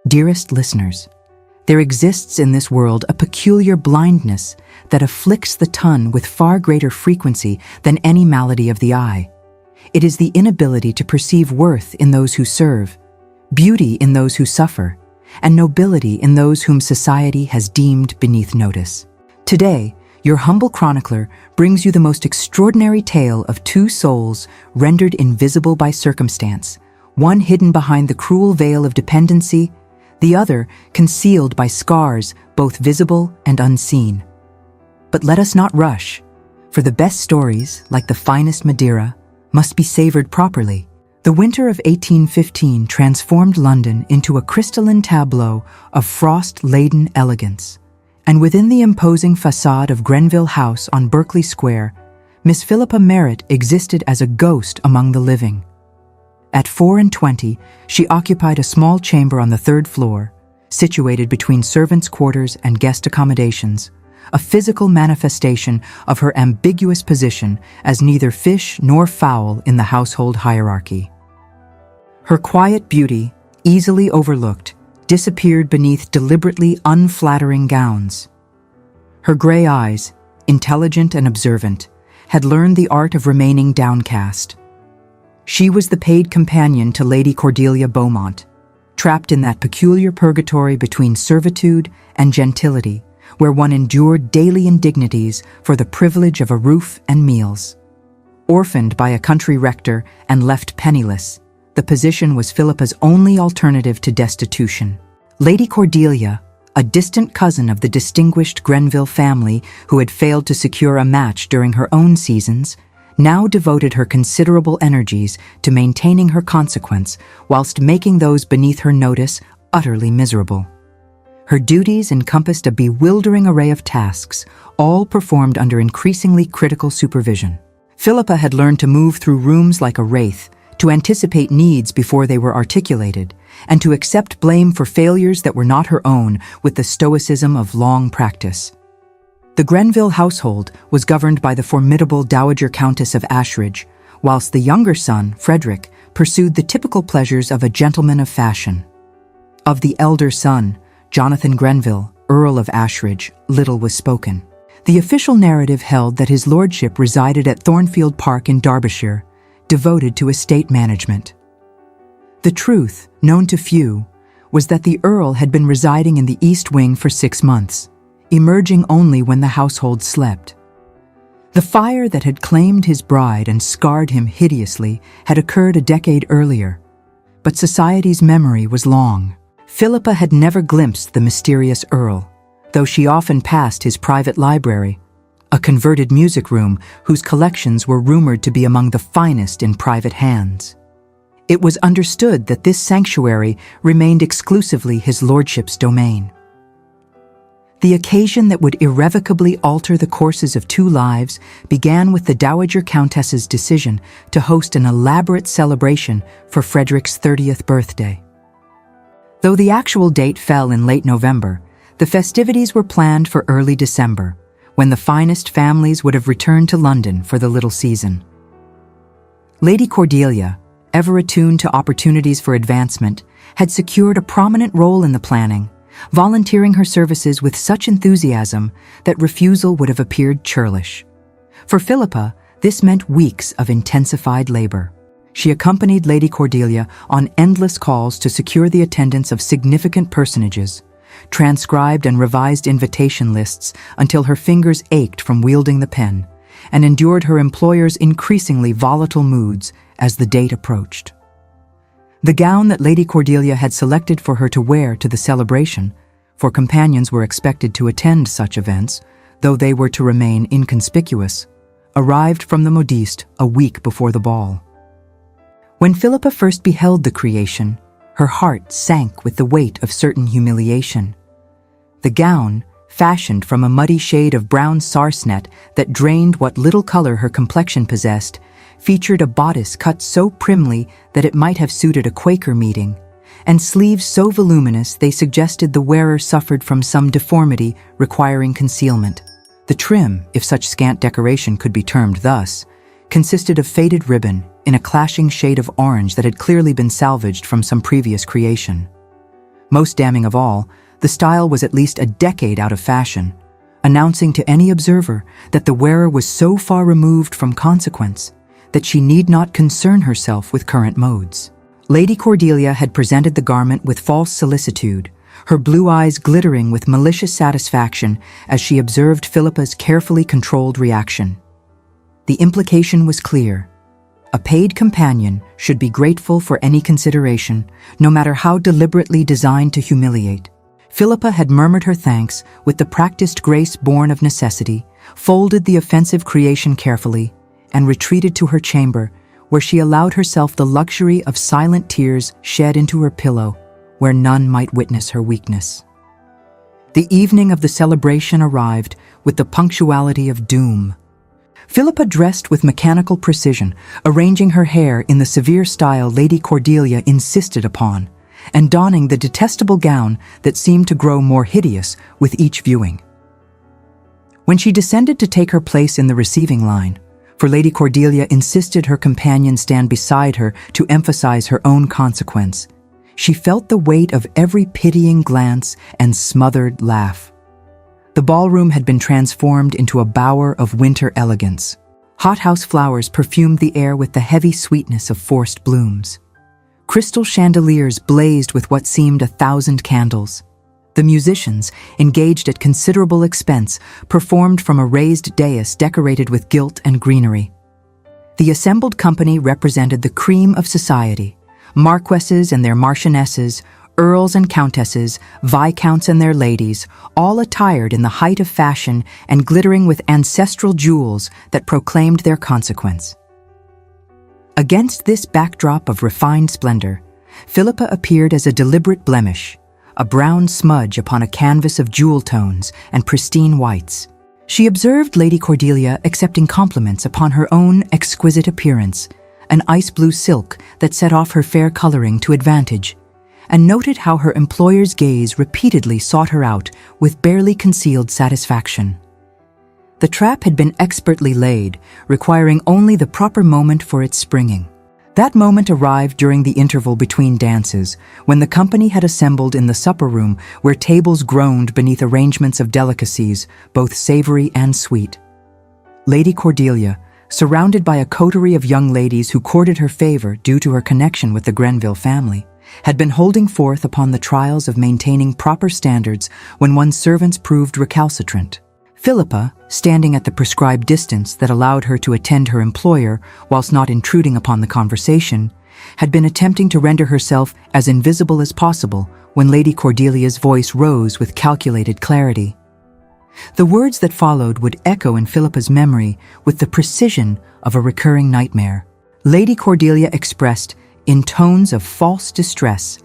Dearest listeners, there exists in this world a peculiar blindness that afflicts the tongue with far greater frequency than any malady of the eye. It is the inability to perceive worth in those who serve, beauty in those who suffer, and nobility in those whom society has deemed beneath notice. Today, your humble chronicler brings you the most extraordinary tale of two souls rendered invisible by circumstance, one hidden behind the cruel veil of dependency, the other concealed by scars both visible and unseen. But let us not rush, for the best stories, like the finest Madeira, must be savored properly. The winter of 1815 transformed London into a crystalline tableau of frost-laden elegance, and within the imposing facade of Grenville House on Berkeley Square, Miss Philippa Merritt existed as a ghost among the living. At 24, she occupied a small chamber on the third floor, situated between servants' quarters and guest accommodations, a physical manifestation of her ambiguous position as neither fish nor fowl in the household hierarchy. Her quiet beauty, easily overlooked, disappeared beneath deliberately unflattering gowns. Her gray eyes, intelligent and observant, had learned the art of remaining downcast. She was the paid companion to Lady Cordelia Beaumont, trapped in that peculiar purgatory between servitude and gentility, where one endured daily indignities for the privilege of a roof and meals. Orphaned by a country rector and left penniless, the position was Philippa's only alternative to destitution. Lady Cordelia, a distant cousin of the distinguished Grenville family who had failed to secure a match during her own seasons, now devoted her considerable energies to maintaining her consequence whilst making those beneath her notice utterly miserable. Her duties encompassed a bewildering array of tasks, all performed under increasingly critical supervision. Philippa had learned to move through rooms like a wraith, to anticipate needs before they were articulated, and to accept blame for failures that were not her own with the stoicism of long practice. The Grenville household was governed by the formidable Dowager Countess of Ashridge, whilst the younger son, Frederick, pursued the typical pleasures of a gentleman of fashion. Of the elder son, Jonathan Grenville, Earl of Ashridge, little was spoken. The official narrative held that his lordship resided at Thornfield Park in Derbyshire, devoted to estate management. The truth, known to few, was that the Earl had been residing in the East Wing for 6 months, emerging only when the household slept. The fire that had claimed his bride and scarred him hideously had occurred a decade earlier, but society's memory was long. Philippa had never glimpsed the mysterious Earl, though she often passed his private library, a converted music room whose collections were rumored to be among the finest in private hands. It was understood that this sanctuary remained exclusively his lordship's domain. The occasion that would irrevocably alter the courses of 2 lives began with the Dowager Countess's decision to host an elaborate celebration for Frederick's 30th birthday. Though the actual date fell in late November, the festivities were planned for early December, when the finest families would have returned to London for the little season. Lady Cordelia, ever attuned to opportunities for advancement, had secured a prominent role in the planning, volunteering her services with such enthusiasm that refusal would have appeared churlish. For Philippa, this meant weeks of intensified labor. She accompanied Lady Cordelia on endless calls to secure the attendance of significant personages, transcribed and revised invitation lists until her fingers ached from wielding the pen, and endured her employer's increasingly volatile moods as the date approached. The gown that Lady Cordelia had selected for her to wear to the celebration, for companions were expected to attend such events, though they were to remain inconspicuous, arrived from the modiste a week before the ball. When Philippa first beheld the creation, her heart sank with the weight of certain humiliation. The gown, fashioned from a muddy shade of brown sarcenet that drained what little color her complexion possessed, featured a bodice cut so primly that it might have suited a Quaker meeting, and sleeves so voluminous they suggested the wearer suffered from some deformity requiring concealment. The trim, if such scant decoration could be termed thus, consisted of faded ribbon in a clashing shade of orange that had clearly been salvaged from some previous creation. Most damning of all, the style was at least a decade out of fashion, announcing to any observer that the wearer was so far removed from consequence that she need not concern herself with current modes. Lady Cordelia had presented the garment with false solicitude, her blue eyes glittering with malicious satisfaction as she observed Philippa's carefully controlled reaction. The implication was clear. A paid companion should be grateful for any consideration, no matter how deliberately designed to humiliate. Philippa had murmured her thanks with the practiced grace born of necessity, folded the offensive creation carefully, and retreated to her chamber, where she allowed herself the luxury of silent tears shed into her pillow, where none might witness her weakness. The evening of the celebration arrived with the punctuality of doom. Philippa dressed with mechanical precision, arranging her hair in the severe style Lady Cordelia insisted upon, and donning the detestable gown that seemed to grow more hideous with each viewing. When she descended to take her place in the receiving line, for Lady Cordelia insisted her companion stand beside her to emphasize her own consequence, she felt the weight of every pitying glance and smothered laugh. The ballroom had been transformed into a bower of winter elegance. Hothouse flowers perfumed the air with the heavy sweetness of forced blooms. Crystal chandeliers blazed with what seemed 1,000 candles. The musicians, engaged at considerable expense, performed from a raised dais decorated with gilt and greenery. The assembled company represented the cream of society: marquesses and their marchionesses, earls and countesses, viscounts and their ladies, all attired in the height of fashion and glittering with ancestral jewels that proclaimed their consequence. Against this backdrop of refined splendor, Philippa appeared as a deliberate blemish, a brown smudge upon a canvas of jewel tones and pristine whites. She observed Lady Cordelia accepting compliments upon her own exquisite appearance, an ice blue silk that set off her fair coloring to advantage, and noted how her employer's gaze repeatedly sought her out with barely concealed satisfaction. The trap had been expertly laid, requiring only the proper moment for its springing. That moment arrived during the interval between dances, when the company had assembled in the supper room where tables groaned beneath arrangements of delicacies, both savory and sweet. Lady Cordelia, surrounded by a coterie of young ladies who courted her favor due to her connection with the Grenville family, had been holding forth upon the trials of maintaining proper standards when one's servants proved recalcitrant. Philippa, standing at the prescribed distance that allowed her to attend her employer whilst not intruding upon the conversation, had been attempting to render herself as invisible as possible when Lady Cordelia's voice rose with calculated clarity. The words that followed would echo in Philippa's memory with the precision of a recurring nightmare. Lady Cordelia expressed, in tones of false distress,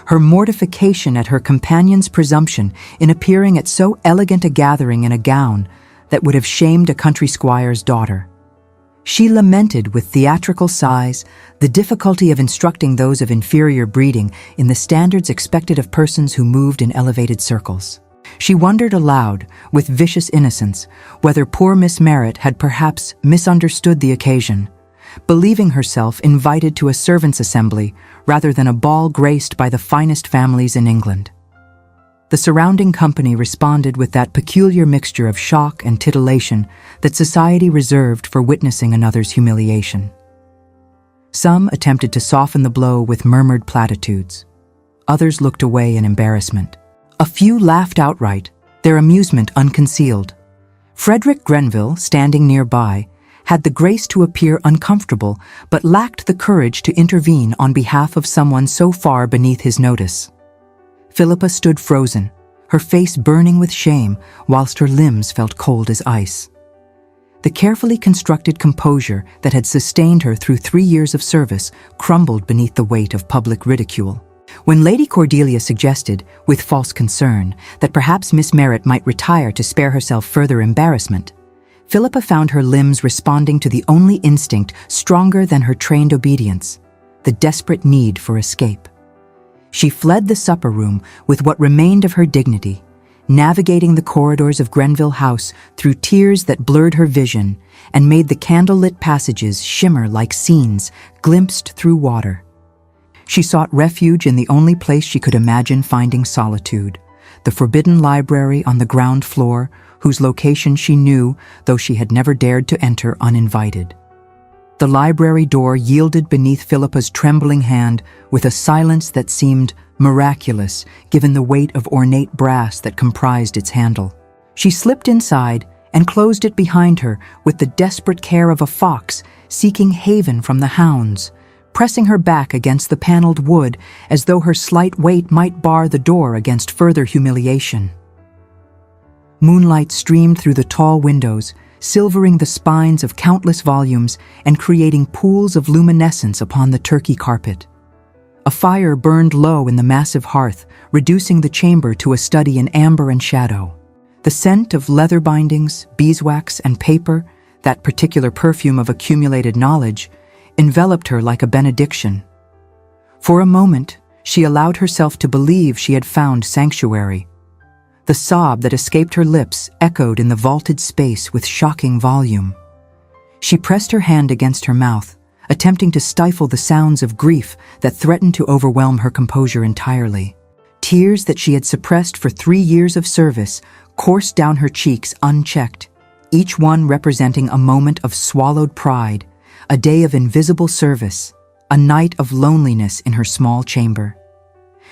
her mortification at her companion's presumption in appearing at so elegant a gathering in a gown that would have shamed a country squire's daughter. She lamented with theatrical sighs the difficulty of instructing those of inferior breeding in the standards expected of persons who moved in elevated circles. She wondered aloud, with vicious innocence, whether poor Miss Merritt had perhaps misunderstood the occasion, believing herself invited to a servants' assembly rather than a ball graced by the finest families in England. The surrounding company responded with that peculiar mixture of shock and titillation that society reserved for witnessing another's humiliation. Some attempted to soften the blow with murmured platitudes. Others looked away in embarrassment. A few laughed outright, their amusement unconcealed. Frederick Grenville, standing nearby, had the grace to appear uncomfortable, but lacked the courage to intervene on behalf of someone so far beneath his notice. Philippa stood frozen, her face burning with shame, whilst her limbs felt cold as ice. The carefully constructed composure that had sustained her through 3 years of service crumbled beneath the weight of public ridicule. When Lady Cordelia suggested, with false concern, that perhaps Miss Merritt might retire to spare herself further embarrassment, Philippa found her limbs responding to the only instinct stronger than her trained obedience, the desperate need for escape. She fled the supper room with what remained of her dignity, navigating the corridors of Grenville House through tears that blurred her vision and made the candlelit passages shimmer like scenes glimpsed through water. She sought refuge in the only place she could imagine finding solitude, the forbidden library on the ground floor, whose location she knew, though she had never dared to enter uninvited. The library door yielded beneath Philippa's trembling hand with a silence that seemed miraculous given the weight of ornate brass that comprised its handle. She slipped inside and closed it behind her with the desperate care of a fox seeking haven from the hounds, pressing her back against the paneled wood as though her slight weight might bar the door against further humiliation. Moonlight streamed through the tall windows, silvering the spines of countless volumes and creating pools of luminescence upon the turkey carpet. A fire burned low in the massive hearth, reducing the chamber to a study in amber and shadow. The scent of leather bindings, beeswax, and paper, that particular perfume of accumulated knowledge, enveloped her like a benediction. For a moment, she allowed herself to believe she had found sanctuary. The sob that escaped her lips echoed in the vaulted space with shocking volume. She pressed her hand against her mouth, attempting to stifle the sounds of grief that threatened to overwhelm her composure entirely. Tears that she had suppressed for 3 years of service coursed down her cheeks unchecked, each one representing a moment of swallowed pride, a day of invisible service, a night of loneliness in her small chamber.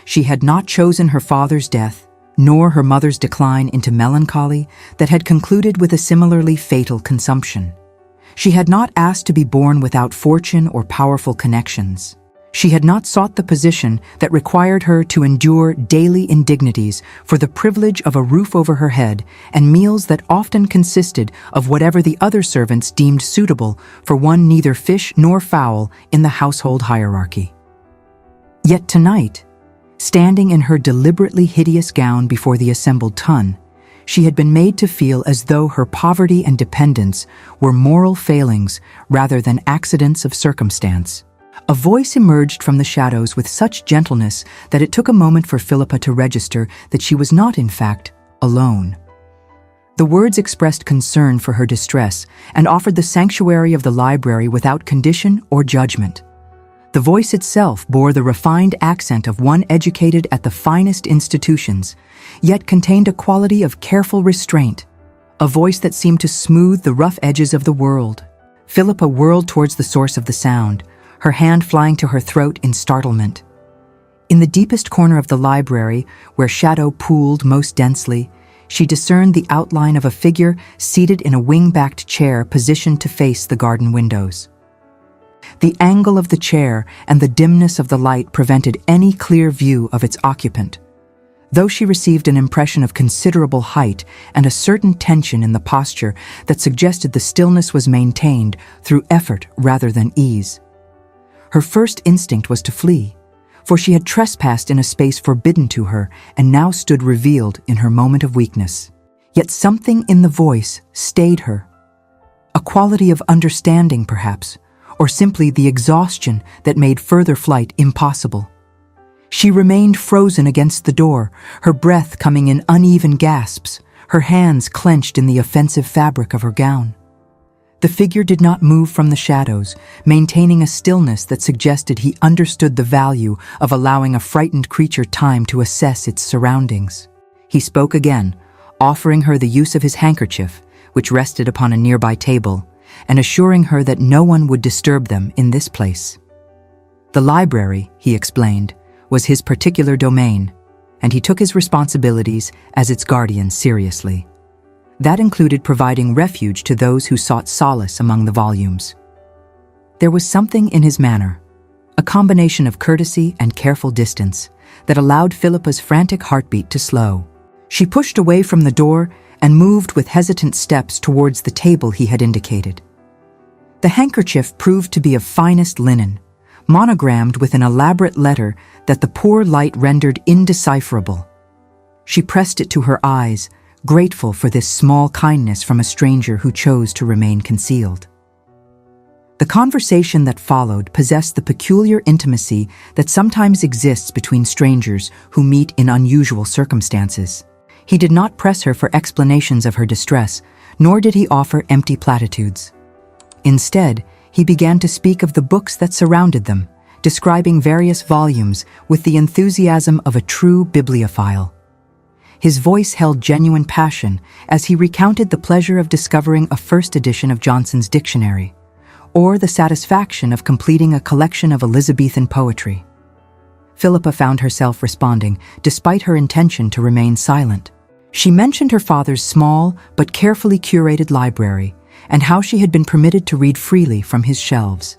She had not chosen her father's death, nor her mother's decline into melancholy that had concluded with a similarly fatal consumption. She had not asked to be born without fortune or powerful connections. She had not sought the position that required her to endure daily indignities for the privilege of a roof over her head and meals that often consisted of whatever the other servants deemed suitable for one neither fish nor fowl in the household hierarchy. Yet tonight, standing in her deliberately hideous gown before the assembled ton, she had been made to feel as though her poverty and dependence were moral failings rather than accidents of circumstance. A voice emerged from the shadows with such gentleness that it took a moment for Philippa to register that she was not, in fact, alone. The words expressed concern for her distress and offered the sanctuary of the library without condition or judgment. The voice itself bore the refined accent of one educated at the finest institutions, yet contained a quality of careful restraint, a voice that seemed to smooth the rough edges of the world. Philippa whirled towards the source of the sound, her hand flying to her throat in startlement. In the deepest corner of the library, where shadow pooled most densely, she discerned the outline of a figure seated in a wing-backed chair positioned to face the garden windows. The angle of the chair and the dimness of the light prevented any clear view of its occupant, though she received an impression of considerable height and a certain tension in the posture that suggested the stillness was maintained through effort rather than ease. Her first instinct was to flee, for she had trespassed in a space forbidden to her and now stood revealed in her moment of weakness. Yet something in the voice stayed her. A quality of understanding, perhaps, or simply the exhaustion that made further flight impossible. She remained frozen against the door, her breath coming in uneven gasps, her hands clenched in the offensive fabric of her gown. The figure did not move from the shadows, maintaining a stillness that suggested he understood the value of allowing a frightened creature time to assess its surroundings. He spoke again, offering her the use of his handkerchief, which rested upon a nearby table, and assuring her that no one would disturb them in this place. The library, he explained, was his particular domain, and he took his responsibilities as its guardian seriously. That included providing refuge to those who sought solace among the volumes. There was something in his manner, a combination of courtesy and careful distance, that allowed Philippa's frantic heartbeat to slow. She pushed away from the door and moved with hesitant steps towards the table he had indicated. The handkerchief proved to be of finest linen, monogrammed with an elaborate letter that the poor light rendered indecipherable. She pressed it to her eyes, grateful for this small kindness from a stranger who chose to remain concealed. The conversation that followed possessed the peculiar intimacy that sometimes exists between strangers who meet in unusual circumstances. He did not press her for explanations of her distress, nor did he offer empty platitudes. Instead, he began to speak of the books that surrounded them, describing various volumes with the enthusiasm of a true bibliophile. His voice held genuine passion as he recounted the pleasure of discovering a first edition of Johnson's dictionary, or the satisfaction of completing a collection of Elizabethan poetry. Philippa found herself responding, despite her intention to remain silent. She mentioned her father's small but carefully curated library and how she had been permitted to read freely from his shelves.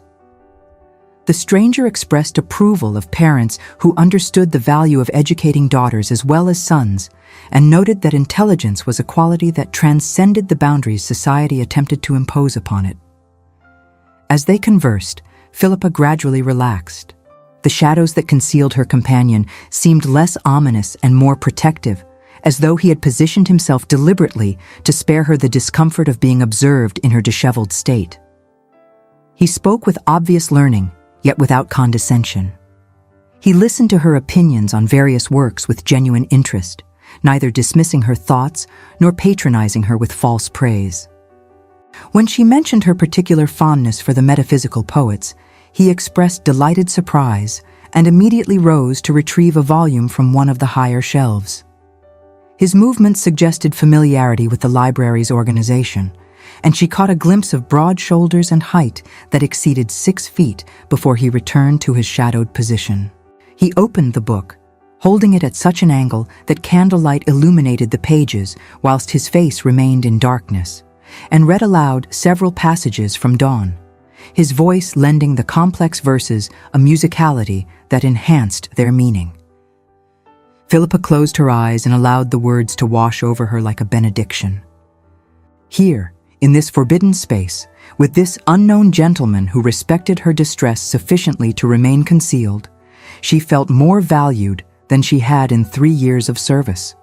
The stranger expressed approval of parents who understood the value of educating daughters as well as sons, and noted that intelligence was a quality that transcended the boundaries society attempted to impose upon it. As they conversed, Philippa gradually relaxed. The shadows that concealed her companion seemed less ominous and more protective, as though he had positioned himself deliberately to spare her the discomfort of being observed in her disheveled state. He spoke with obvious learning, yet without condescension. He listened to her opinions on various works with genuine interest, neither dismissing her thoughts nor patronizing her with false praise. When she mentioned her particular fondness for the metaphysical poets, he expressed delighted surprise and immediately rose to retrieve a volume from one of the higher shelves. His movements suggested familiarity with the library's organization, and she caught a glimpse of broad shoulders and height that exceeded 6 feet before he returned to his shadowed position. He opened the book, holding it at such an angle that candlelight illuminated the pages whilst his face remained in darkness, and read aloud several passages from Dawn, his voice lending the complex verses a musicality that enhanced their meaning. Philippa closed her eyes and allowed the words to wash over her like a benediction. Here, in this forbidden space, with this unknown gentleman who respected her distress sufficiently to remain concealed, she felt more valued than she had in 3 years of service.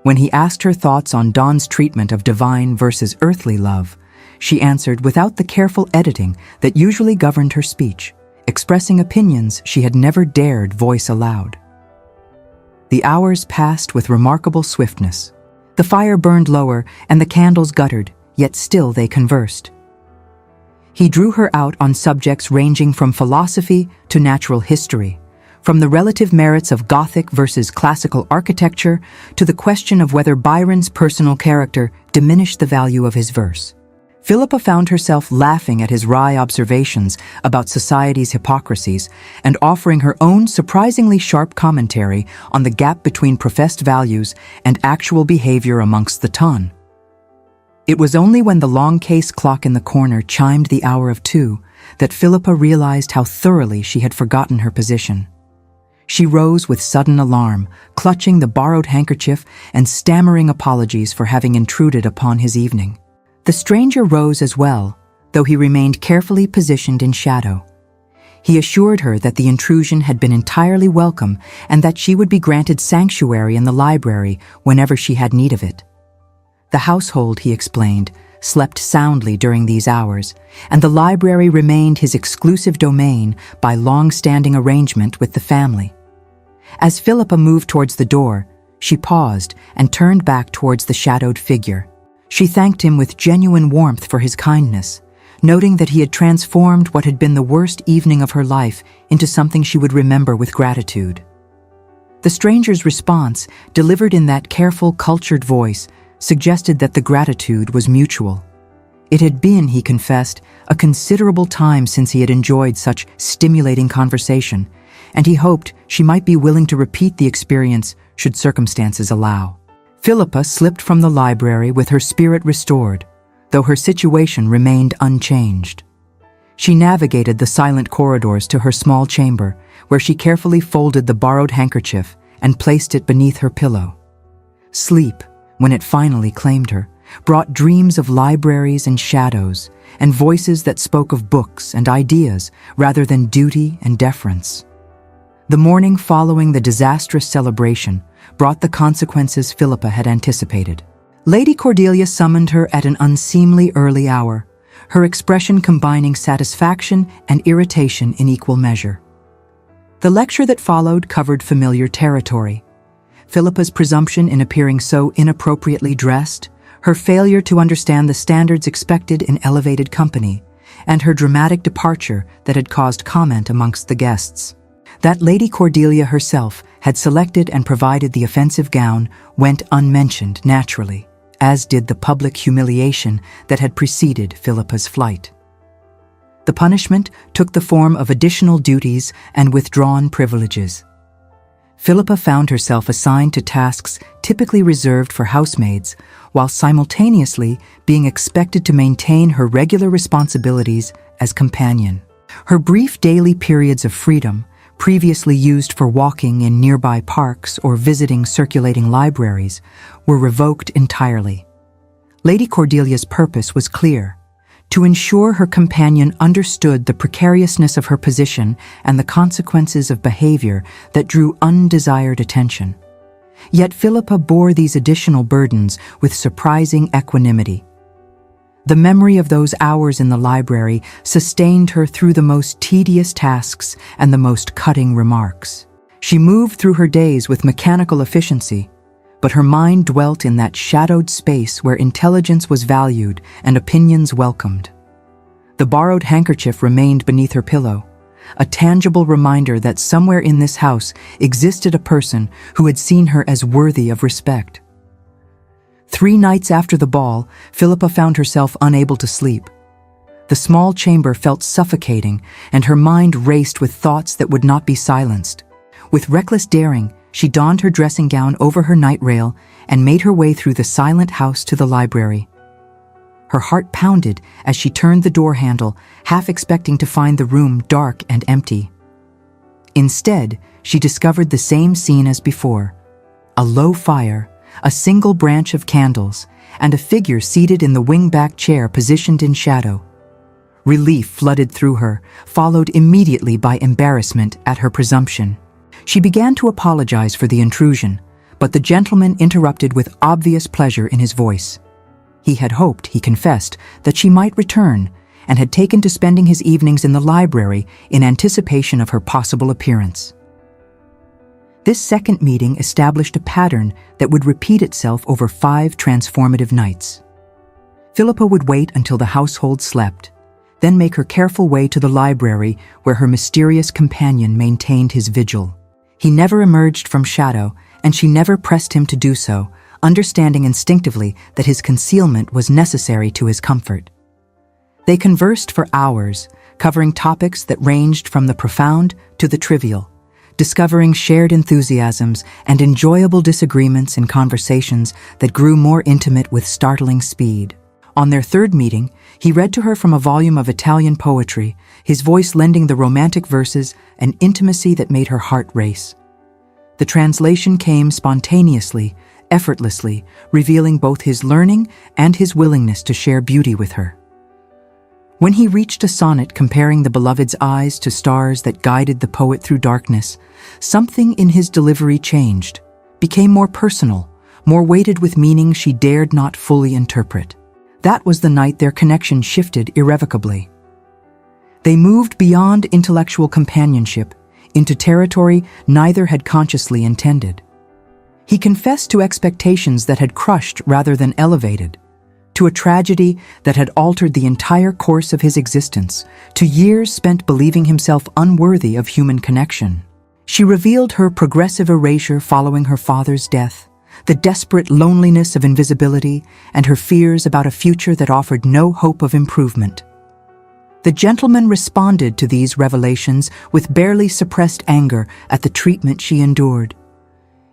When he asked her thoughts on Dawn's treatment of divine versus earthly love, she answered without the careful editing that usually governed her speech, expressing opinions she had never dared voice aloud. The hours passed with remarkable swiftness. The fire burned lower and the candles guttered, yet still they conversed. He drew her out on subjects ranging from philosophy to natural history, from the relative merits of Gothic versus classical architecture to the question of whether Byron's personal character diminished the value of his verse. Philippa found herself laughing at his wry observations about society's hypocrisies and offering her own surprisingly sharp commentary on the gap between professed values and actual behavior amongst the ton. It was only when the long case clock in the corner chimed the hour of 2 that Philippa realized how thoroughly she had forgotten her position. She rose with sudden alarm, clutching the borrowed handkerchief and stammering apologies for having intruded upon his evening. The stranger rose as well, though he remained carefully positioned in shadow. He assured her that the intrusion had been entirely welcome and that she would be granted sanctuary in the library whenever she had need of it. The household, he explained, slept soundly during these hours, and the library remained his exclusive domain by long-standing arrangement with the family. As Philippa moved towards the door, she paused and turned back towards the shadowed figure. She thanked him with genuine warmth for his kindness, noting that he had transformed what had been the worst evening of her life into something she would remember with gratitude. The stranger's response, delivered in that careful, cultured voice, suggested that the gratitude was mutual. It had been, he confessed, a considerable time since he had enjoyed such stimulating conversation, and he hoped she might be willing to repeat the experience should circumstances allow. Philippa slipped from the library with her spirit restored, though her situation remained unchanged. She navigated the silent corridors to her small chamber, where she carefully folded the borrowed handkerchief and placed it beneath her pillow. Sleep, when it finally claimed her, brought dreams of libraries and shadows, and voices that spoke of books and ideas rather than duty and deference. The morning following the disastrous celebration brought the consequences Philippa had anticipated. Lady Cordelia summoned her at an unseemly early hour, her expression combining satisfaction and irritation in equal measure. The lecture that followed covered familiar territory. Philippa's presumption in appearing so inappropriately dressed, her failure to understand the standards expected in elevated company, and her dramatic departure that had caused comment amongst the guests. That Lady Cordelia herself had selected and provided the offensive gown went unmentioned naturally, as did the public humiliation that had preceded Philippa's flight. The punishment took the form of additional duties and withdrawn privileges. Philippa found herself assigned to tasks typically reserved for housemaids, while simultaneously being expected to maintain her regular responsibilities as companion. Her brief daily periods of freedom, previously used for walking in nearby parks or visiting circulating libraries, were revoked entirely. Lady Cordelia's purpose was clear: to ensure her companion understood the precariousness of her position and the consequences of behavior that drew undesired attention. Yet Philippa bore these additional burdens with surprising equanimity. The memory of those hours in the library sustained her through the most tedious tasks and the most cutting remarks. She moved through her days with mechanical efficiency, but her mind dwelt in that shadowed space where intelligence was valued and opinions welcomed. The borrowed handkerchief remained beneath her pillow, a tangible reminder that somewhere in this house existed a person who had seen her as worthy of respect. 3 nights after the ball, Philippa found herself unable to sleep. The small chamber felt suffocating, and her mind raced with thoughts that would not be silenced. With reckless daring, she donned her dressing gown over her night rail and made her way through the silent house to the library. Her heart pounded as she turned the door handle, half expecting to find the room dark and empty. Instead, she discovered the same scene as before: a low fire, a single branch of candles, and a figure seated in the wing-back chair positioned in shadow. Relief flooded through her, followed immediately by embarrassment at her presumption. She began to apologize for the intrusion, but the gentleman interrupted with obvious pleasure in his voice. He had hoped, he confessed, that she might return, and had taken to spending his evenings in the library in anticipation of her possible appearance. This second meeting established a pattern that would repeat itself over 5 transformative nights. Philippa would wait until the household slept, then make her careful way to the library where her mysterious companion maintained his vigil. He never emerged from shadow, and she never pressed him to do so, understanding instinctively that his concealment was necessary to his comfort. They conversed for hours, covering topics that ranged from the profound to the trivial, discovering shared enthusiasms and enjoyable disagreements in conversations that grew more intimate with startling speed. On their third meeting, he read to her from a volume of Italian poetry, his voice lending the romantic verses an intimacy that made her heart race. The translation came spontaneously, effortlessly, revealing both his learning and his willingness to share beauty with her. When he reached a sonnet comparing the beloved's eyes to stars that guided the poet through darkness, something in his delivery changed, became more personal, more weighted with meaning she dared not fully interpret. That was the night their connection shifted irrevocably. They moved beyond intellectual companionship into territory neither had consciously intended. He confessed to expectations that had crushed rather than elevated, to a tragedy that had altered the entire course of his existence, to years spent believing himself unworthy of human connection. She revealed her progressive erasure following her father's death, the desperate loneliness of invisibility, and her fears about a future that offered no hope of improvement. The gentleman responded to these revelations with barely suppressed anger at the treatment she endured.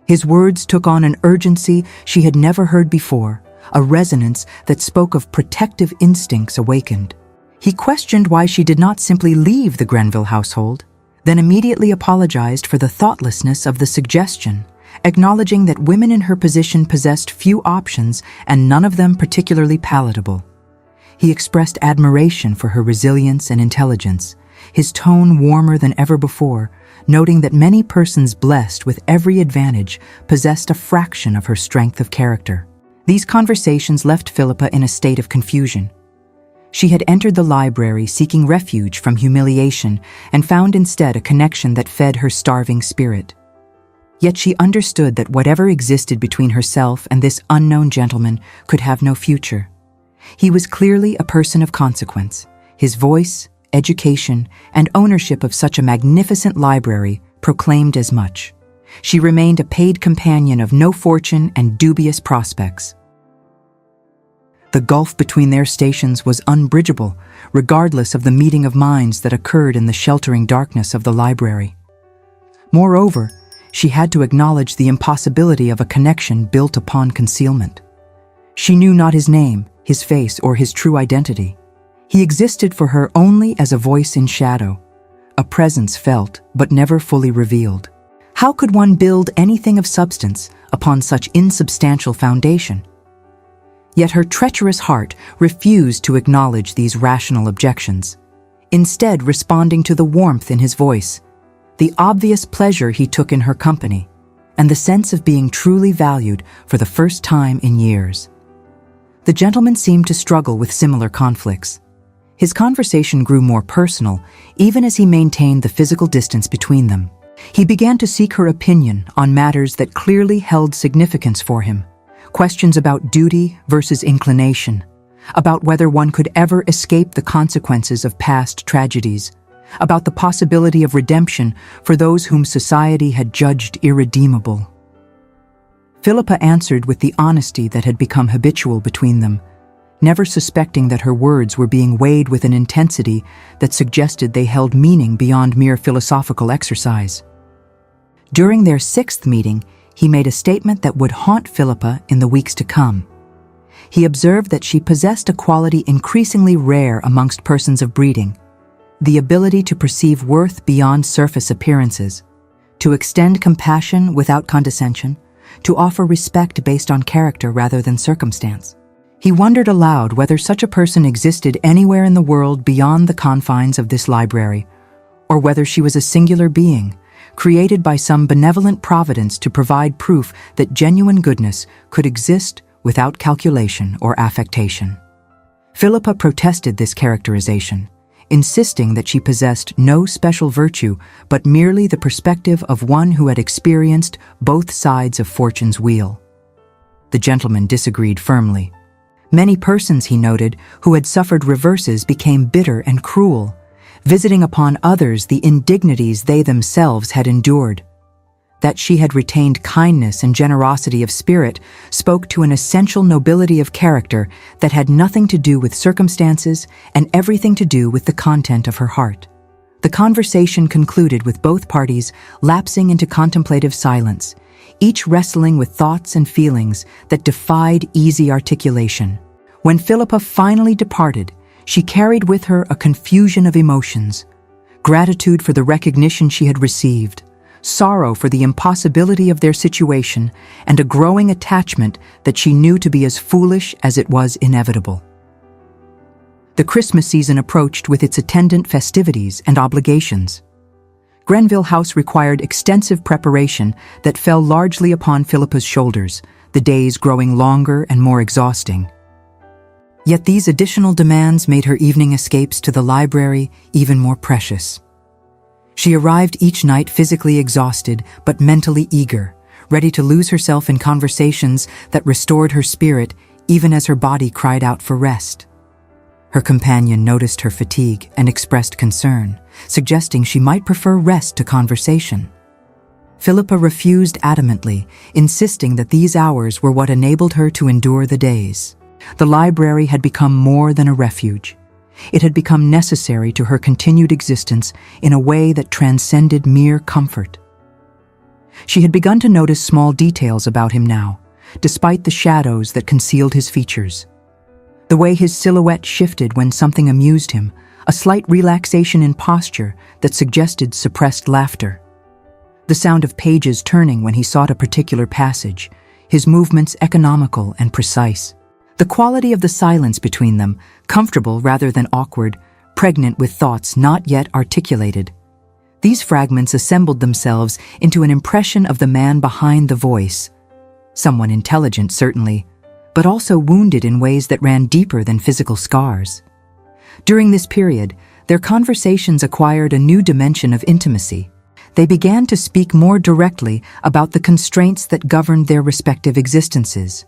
His words took on an urgency she had never heard before, a resonance that spoke of protective instincts awakened. He questioned why she did not simply leave the Grenville household, then immediately apologized for the thoughtlessness of the suggestion, acknowledging that women in her position possessed few options and none of them particularly palatable. He expressed admiration for her resilience and intelligence, his tone warmer than ever before, noting that many persons blessed with every advantage possessed a fraction of her strength of character. These conversations left Philippa in a state of confusion. She had entered the library seeking refuge from humiliation and found instead a connection that fed her starving spirit. Yet she understood that whatever existed between herself and this unknown gentleman could have no future. He was clearly a person of consequence, His voice, education, and ownership of such a magnificent library proclaimed as much. She remained a paid companion of no fortune and dubious prospects. The gulf between their stations was unbridgeable, regardless of the meeting of minds that occurred in the sheltering darkness of the library. Moreover, she had to acknowledge the impossibility of a connection built upon concealment. She knew not his name, his face, or his true identity. He existed for her only as a voice in shadow, a presence felt but never fully revealed. How could one build anything of substance upon such insubstantial foundation? Yet her treacherous heart refused to acknowledge these rational objections, instead responding to the warmth in his voice, the obvious pleasure he took in her company, and the sense of being truly valued for the first time in years. The gentleman seemed to struggle with similar conflicts. His conversation grew more personal, even as he maintained the physical distance between them. He began to seek her opinion on matters that clearly held significance for him. Questions about duty versus inclination, about whether one could ever escape the consequences of past tragedies, about the possibility of redemption for those whom society had judged irredeemable. Philippa answered with the honesty that had become habitual between them, never suspecting that her words were being weighed with an intensity that suggested they held meaning beyond mere philosophical exercise. During their 6th meeting, he made a statement that would haunt Philippa in the weeks to come. He observed that she possessed a quality increasingly rare amongst persons of breeding, the ability to perceive worth beyond surface appearances, to extend compassion without condescension, to offer respect based on character rather than circumstance. He wondered aloud whether such a person existed anywhere in the world beyond the confines of this library, or whether she was a singular being, created by some benevolent providence to provide proof that genuine goodness could exist without calculation or affectation. Philippa protested this characterization, insisting that she possessed no special virtue but merely the perspective of one who had experienced both sides of fortune's wheel. The gentleman disagreed firmly. Many persons, he noted, who had suffered reverses became bitter and cruel, visiting upon others the indignities they themselves had endured. That she had retained kindness and generosity of spirit spoke to an essential nobility of character that had nothing to do with circumstances and everything to do with the content of her heart. The conversation concluded with both parties lapsing into contemplative silence, each wrestling with thoughts and feelings that defied easy articulation. When Philippa finally departed, she carried with her a confusion of emotions: gratitude for the recognition she had received, sorrow for the impossibility of their situation, and a growing attachment that she knew to be as foolish as it was inevitable. The Christmas season approached with its attendant festivities and obligations. Grenville House required extensive preparation that fell largely upon Philippa's shoulders, the days growing longer and more exhausting. Yet these additional demands made her evening escapes to the library even more precious. She arrived each night physically exhausted but mentally eager, ready to lose herself in conversations that restored her spirit even as her body cried out for rest. Her companion noticed her fatigue and expressed concern, suggesting she might prefer rest to conversation. Philippa refused adamantly, insisting that these hours were what enabled her to endure the days. The library had become more than a refuge. It had become necessary to her continued existence in a way that transcended mere comfort. She had begun to notice small details about him now, despite the shadows that concealed his features. The way his silhouette shifted when something amused him, a slight relaxation in posture that suggested suppressed laughter. The sound of pages turning when he sought a particular passage, his movements economical and precise. The quality of the silence between them, comfortable rather than awkward, pregnant with thoughts not yet articulated. These fragments assembled themselves into an impression of the man behind the voice. Someone intelligent, certainly, but also wounded in ways that ran deeper than physical scars. During this period, their conversations acquired a new dimension of intimacy. They began to speak more directly about the constraints that governed their respective existences.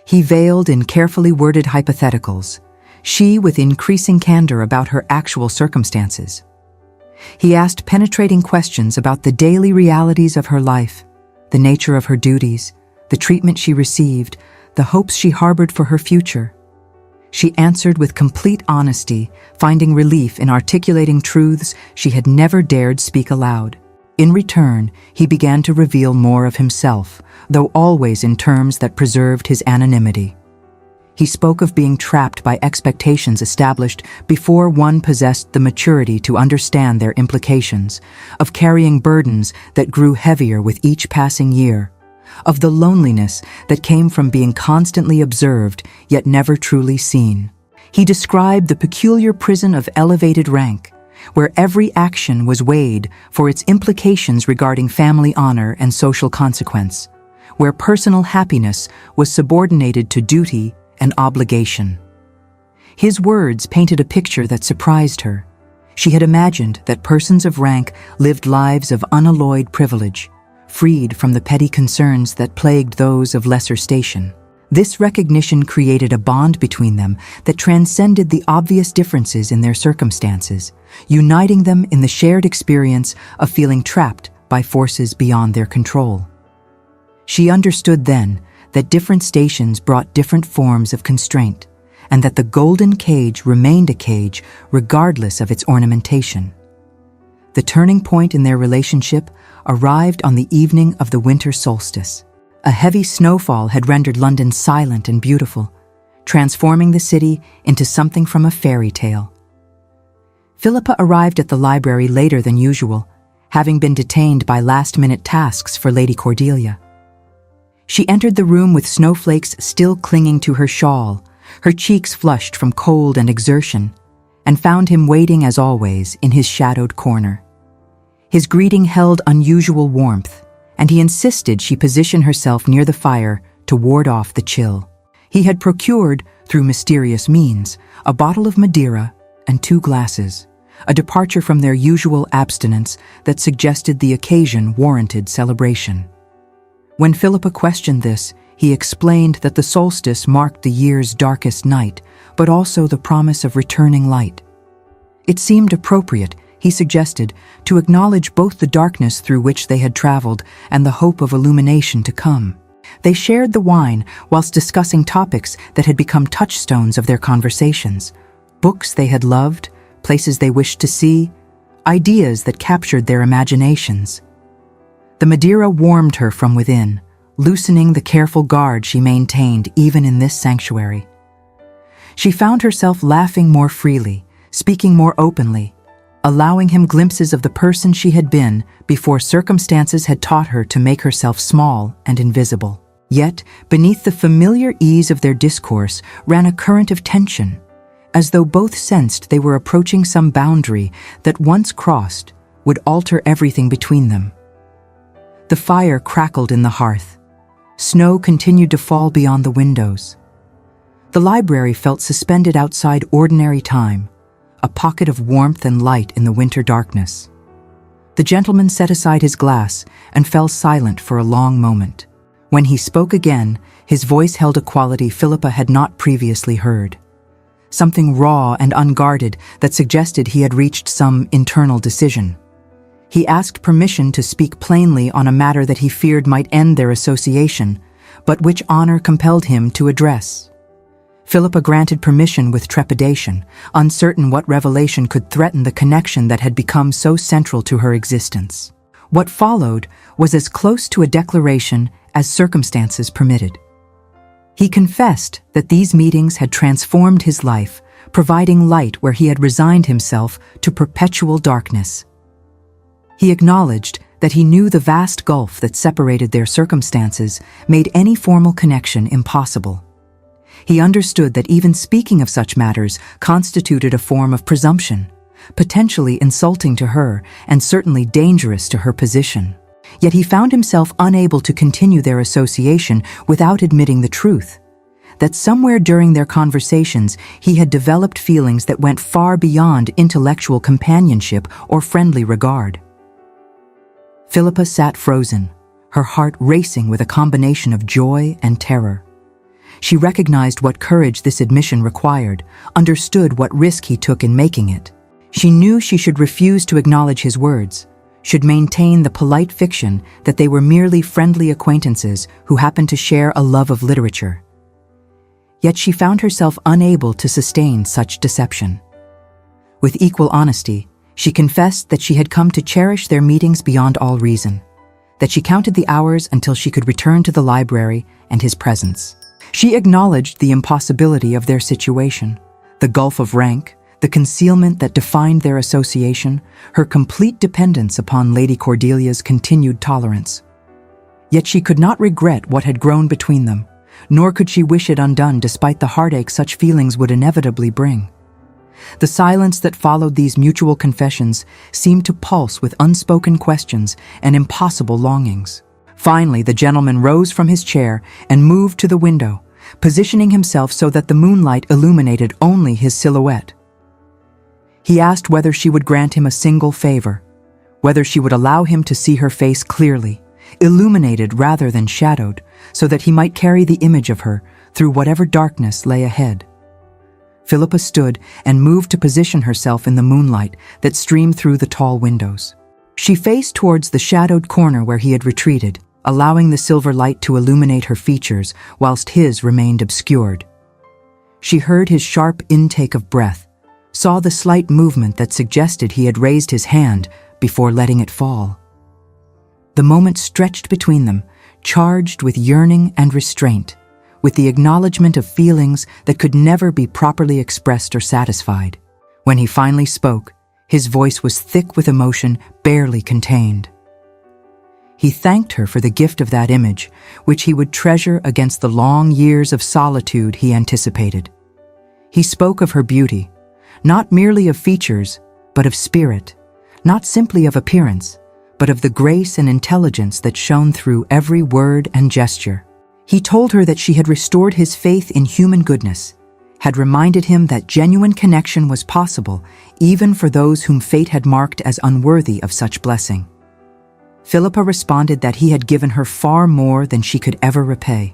He veiled in carefully worded hypotheticals, she with increasing candor about her actual circumstances. He asked penetrating questions about the daily realities of her life, the nature of her duties, the treatment she received, the hopes she harbored for her future. She answered with complete honesty, finding relief in articulating truths she had never dared speak aloud. In return, he began to reveal more of himself, though always in terms that preserved his anonymity. He spoke of being trapped by expectations established before one possessed the maturity to understand their implications, of carrying burdens that grew heavier with each passing year, of the loneliness that came from being constantly observed yet never truly seen. He described the peculiar prison of elevated rank, where every action was weighed for its implications regarding family honor and social consequence, where personal happiness was subordinated to duty and obligation. His words painted a picture that surprised her. She had imagined that persons of rank lived lives of unalloyed privilege, freed from the petty concerns that plagued those of lesser station. This recognition created a bond between them that transcended the obvious differences in their circumstances, uniting them in the shared experience of feeling trapped by forces beyond their control. She understood then that different stations brought different forms of constraint, and that the golden cage remained a cage regardless of its ornamentation. The turning point in their relationship arrived on the evening of the winter solstice. A heavy snowfall had rendered London silent and beautiful, transforming the city into something from a fairy tale. Philippa arrived at the library later than usual, having been detained by last-minute tasks for Lady Cordelia. She entered the room with snowflakes still clinging to her shawl, her cheeks flushed from cold and exertion, and found him waiting as always in his shadowed corner. His greeting held unusual warmth, and he insisted she position herself near the fire to ward off the chill. He had procured, through mysterious means, a bottle of Madeira and 2 glasses, a departure from their usual abstinence that suggested the occasion warranted celebration. When Philippa questioned this, he explained that the solstice marked the year's darkest night, but also the promise of returning light. It seemed appropriate, he suggested, to acknowledge both the darkness through which they had traveled and the hope of illumination to come. They shared the wine whilst discussing topics that had become touchstones of their conversations: books they had loved, places they wished to see, ideas that captured their imaginations. The Madeira warmed her from within, loosening the careful guard she maintained even in this sanctuary. She found herself laughing more freely, speaking more openly, allowing him glimpses of the person she had been before circumstances had taught her to make herself small and invisible. Yet, beneath the familiar ease of their discourse ran a current of tension, as though both sensed they were approaching some boundary that, once crossed, would alter everything between them. The fire crackled in the hearth. Snow continued to fall beyond the windows. The library felt suspended outside ordinary time, a pocket of warmth and light in the winter darkness. The gentleman set aside his glass and fell silent for a long moment. When he spoke again, his voice held a quality Philippa had not previously heard. Something raw and unguarded that suggested he had reached some internal decision. He asked permission to speak plainly on a matter that he feared might end their association, but which honor compelled him to address. Philippa granted permission with trepidation, uncertain what revelation could threaten the connection that had become so central to her existence. What followed was as close to a declaration as circumstances permitted. He confessed that these meetings had transformed his life, providing light where he had resigned himself to perpetual darkness. He acknowledged that he knew the vast gulf that separated their circumstances made any formal connection impossible. He understood that even speaking of such matters constituted a form of presumption, potentially insulting to her and certainly dangerous to her position. Yet he found himself unable to continue their association without admitting the truth, that somewhere during their conversations he had developed feelings that went far beyond intellectual companionship or friendly regard. Philippa sat frozen, her heart racing with a combination of joy and terror. She recognized what courage this admission required, understood what risk he took in making it. She knew she should refuse to acknowledge his words, should maintain the polite fiction that they were merely friendly acquaintances who happened to share a love of literature. Yet she found herself unable to sustain such deception. With equal honesty, she confessed that she had come to cherish their meetings beyond all reason, that she counted the hours until she could return to the library and his presence. She acknowledged the impossibility of their situation, the gulf of rank, the concealment that defined their association, her complete dependence upon Lady Cordelia's continued tolerance. Yet she could not regret what had grown between them, nor could she wish it undone despite the heartache such feelings would inevitably bring. The silence that followed these mutual confessions seemed to pulse with unspoken questions and impossible longings. Finally, the gentleman rose from his chair and moved to the window, positioning himself so that the moonlight illuminated only his silhouette. He asked whether she would grant him a single favor, whether she would allow him to see her face clearly, illuminated rather than shadowed, so that he might carry the image of her through whatever darkness lay ahead. Philippa stood and moved to position herself in the moonlight that streamed through the tall windows. She faced towards the shadowed corner where he had retreated, allowing the silver light to illuminate her features whilst his remained obscured. She heard his sharp intake of breath, saw the slight movement that suggested he had raised his hand before letting it fall. The moment stretched between them, charged with yearning and restraint, with the acknowledgement of feelings that could never be properly expressed or satisfied. When he finally spoke, his voice was thick with emotion barely contained. He thanked her for the gift of that image, which he would treasure against the long years of solitude he anticipated. He spoke of her beauty, not merely of features, but of spirit, not simply of appearance, but of the grace and intelligence that shone through every word and gesture. He told her that she had restored his faith in human goodness, had reminded him that genuine connection was possible even for those whom fate had marked as unworthy of such blessing. Philippa responded that he had given her far more than she could ever repay.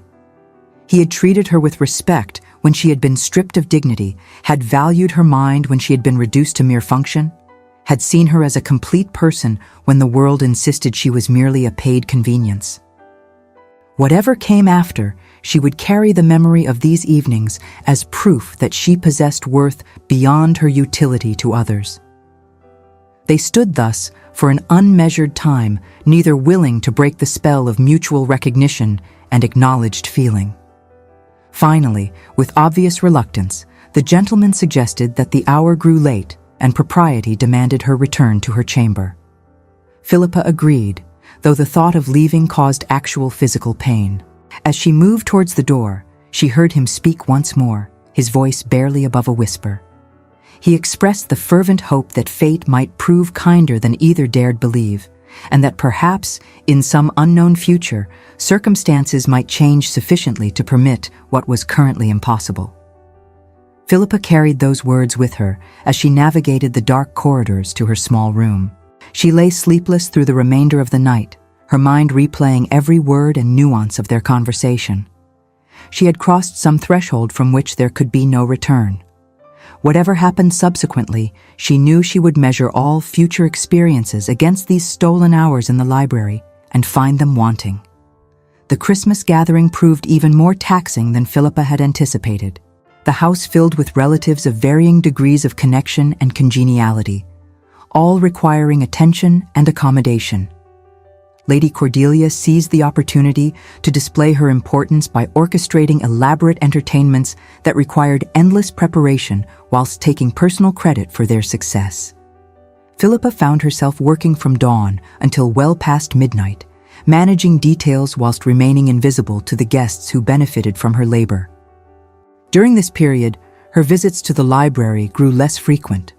He had treated her with respect when she had been stripped of dignity, had valued her mind when she had been reduced to mere function, had seen her as a complete person when the world insisted she was merely a paid convenience. Whatever came after, she would carry the memory of these evenings as proof that she possessed worth beyond her utility to others. They stood thus for an unmeasured time, neither willing to break the spell of mutual recognition and acknowledged feeling. Finally, with obvious reluctance, the gentleman suggested that the hour grew late and propriety demanded her return to her chamber. Philippa agreed, though the thought of leaving caused actual physical pain. As she moved towards the door, she heard him speak once more, his voice barely above a whisper. He expressed the fervent hope that fate might prove kinder than either dared believe, and that perhaps, in some unknown future, circumstances might change sufficiently to permit what was currently impossible. Philippa carried those words with her as she navigated the dark corridors to her small room. She lay sleepless through the remainder of the night, her mind replaying every word and nuance of their conversation. She had crossed some threshold from which there could be no return. Whatever happened subsequently, she knew she would measure all future experiences against these stolen hours in the library and find them wanting. The Christmas gathering proved even more taxing than Philippa had anticipated. The house filled with relatives of varying degrees of connection and congeniality, all requiring attention and accommodation. Lady Cordelia seized the opportunity to display her importance by orchestrating elaborate entertainments that required endless preparation whilst taking personal credit for their success. Philippa found herself working from dawn until well past midnight, managing details whilst remaining invisible to the guests who benefited from her labor. During this period, her visits to the library grew less frequent.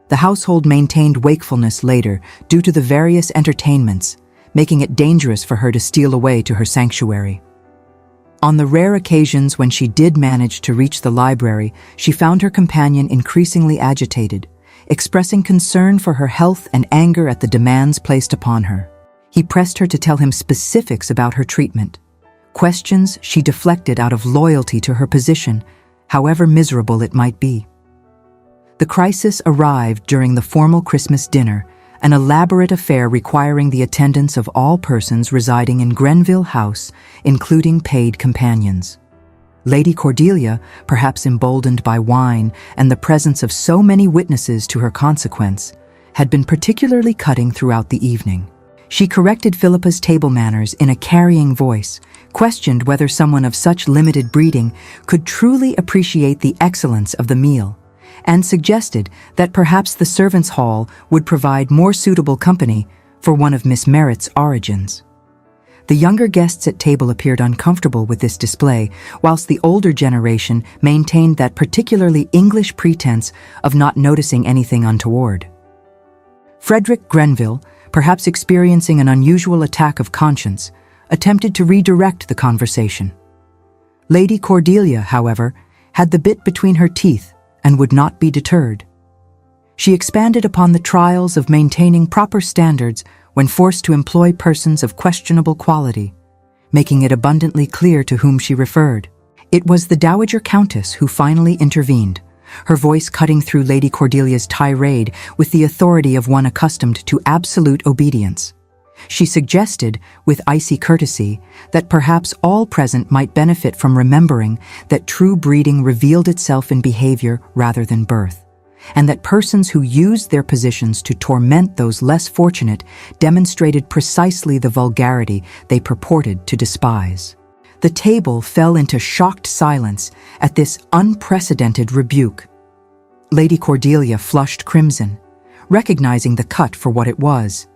The household maintained wakefulness later due to the various entertainments, making it dangerous for her to steal away to her sanctuary. On the rare occasions when she did manage to reach the library, she found her companion increasingly agitated, expressing concern for her health and anger at the demands placed upon her. He pressed her to tell him specifics about her treatment, questions she deflected out of loyalty to her position, however miserable it might be. The crisis arrived during the formal Christmas dinner, an elaborate affair requiring the attendance of all persons residing in Grenville House, including paid companions. Lady Cordelia, perhaps emboldened by wine and the presence of so many witnesses to her consequence, had been particularly cutting throughout the evening. She corrected Philippa's table manners in a carrying voice, questioned whether someone of such limited breeding could truly appreciate the excellence of the meal, and suggested that perhaps the servants' hall would provide more suitable company for one of Miss Merritt's origins. The younger guests at table appeared uncomfortable with this display, whilst the older generation maintained that particularly English pretense of not noticing anything untoward. Frederick Grenville, perhaps experiencing an unusual attack of conscience, attempted to redirect the conversation. Lady Cordelia, however, had the bit between her teeth and would not be deterred. She expanded upon the trials of maintaining proper standards when forced to employ persons of questionable quality, making it abundantly clear to whom she referred. It was the Dowager Countess who finally intervened, her voice cutting through Lady Cordelia's tirade with the authority of one accustomed to absolute obedience. She suggested, with icy courtesy, that perhaps all present might benefit from remembering that true breeding revealed itself in behavior rather than birth, and that persons who used their positions to torment those less fortunate demonstrated precisely the vulgarity they purported to despise. The table fell into shocked silence at this unprecedented rebuke. Lady Cordelia flushed crimson, recognizing the cut for what it was,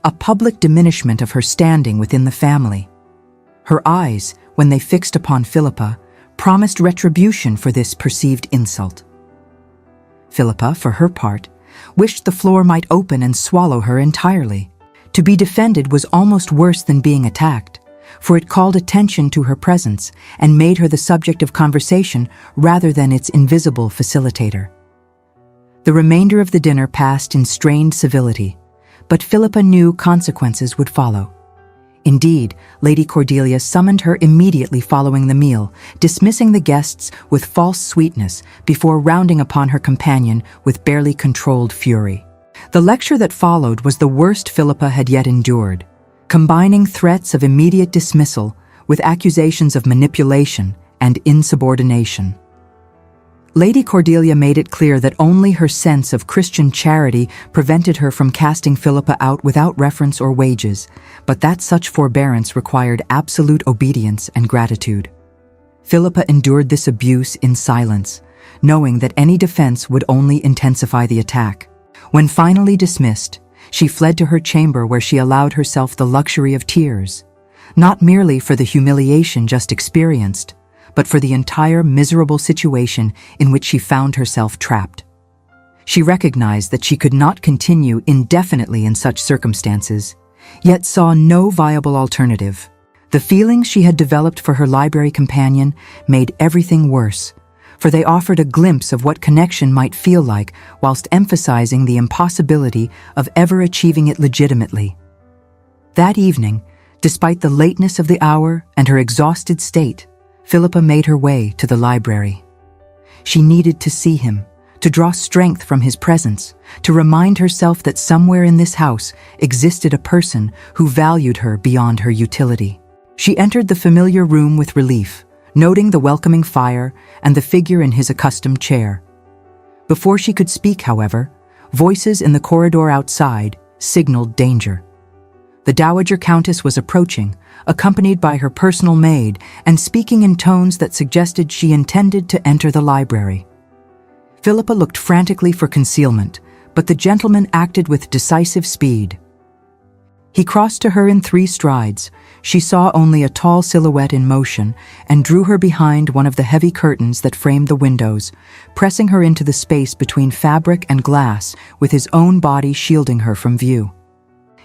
a public diminishment of her standing within the family. Her eyes, when they fixed upon Philippa, promised retribution for this perceived insult. Philippa, for her part, wished the floor might open and swallow her entirely. To be defended was almost worse than being attacked, for it called attention to her presence and made her the subject of conversation rather than its invisible facilitator. The remainder of the dinner passed in strained civility, but Philippa knew consequences would follow. Indeed, Lady Cordelia summoned her immediately following the meal, dismissing the guests with false sweetness before rounding upon her companion with barely controlled fury. The lecture that followed was the worst Philippa had yet endured, combining threats of immediate dismissal with accusations of manipulation and insubordination. Lady Cordelia made it clear that only her sense of Christian charity prevented her from casting Philippa out without reference or wages, but that such forbearance required absolute obedience and gratitude. Philippa endured this abuse in silence, knowing that any defense would only intensify the attack. When finally dismissed, she fled to her chamber where she allowed herself the luxury of tears, not merely for the humiliation just experienced, but for the entire miserable situation in which she found herself trapped. She recognized that she could not continue indefinitely in such circumstances, yet saw no viable alternative. The feelings she had developed for her library companion made everything worse, for they offered a glimpse of what connection might feel like whilst emphasizing the impossibility of ever achieving it legitimately. That evening, despite the lateness of the hour and her exhausted state, Philippa made her way to the library. She needed to see him, to draw strength from his presence, to remind herself that somewhere in this house existed a person who valued her beyond her utility. She entered the familiar room with relief, noting the welcoming fire and the figure in his accustomed chair. Before she could speak, however, voices in the corridor outside signaled danger. The Dowager Countess was approaching, accompanied by her personal maid, and speaking in tones that suggested she intended to enter the library. Philippa looked frantically for concealment, but the gentleman acted with decisive speed. He crossed to her in 3 strides. She saw only a tall silhouette in motion and drew her behind one of the heavy curtains that framed the windows, pressing her into the space between fabric and glass, with his own body shielding her from view.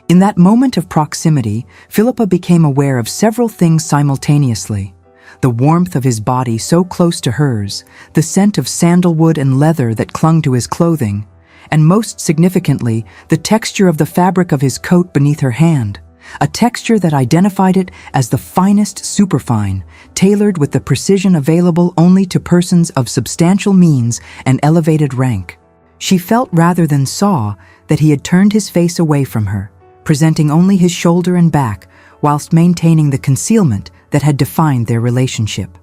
In that moment of proximity, Philippa became aware of several things simultaneously. The warmth of his body so close to hers, the scent of sandalwood and leather that clung to his clothing, and most significantly, the texture of the fabric of his coat beneath her hand, a texture that identified it as the finest superfine, tailored with the precision available only to persons of substantial means and elevated rank. She felt rather than saw that he had turned his face away from her, presenting only his shoulder and back, whilst maintaining the concealment that had defined their relationship.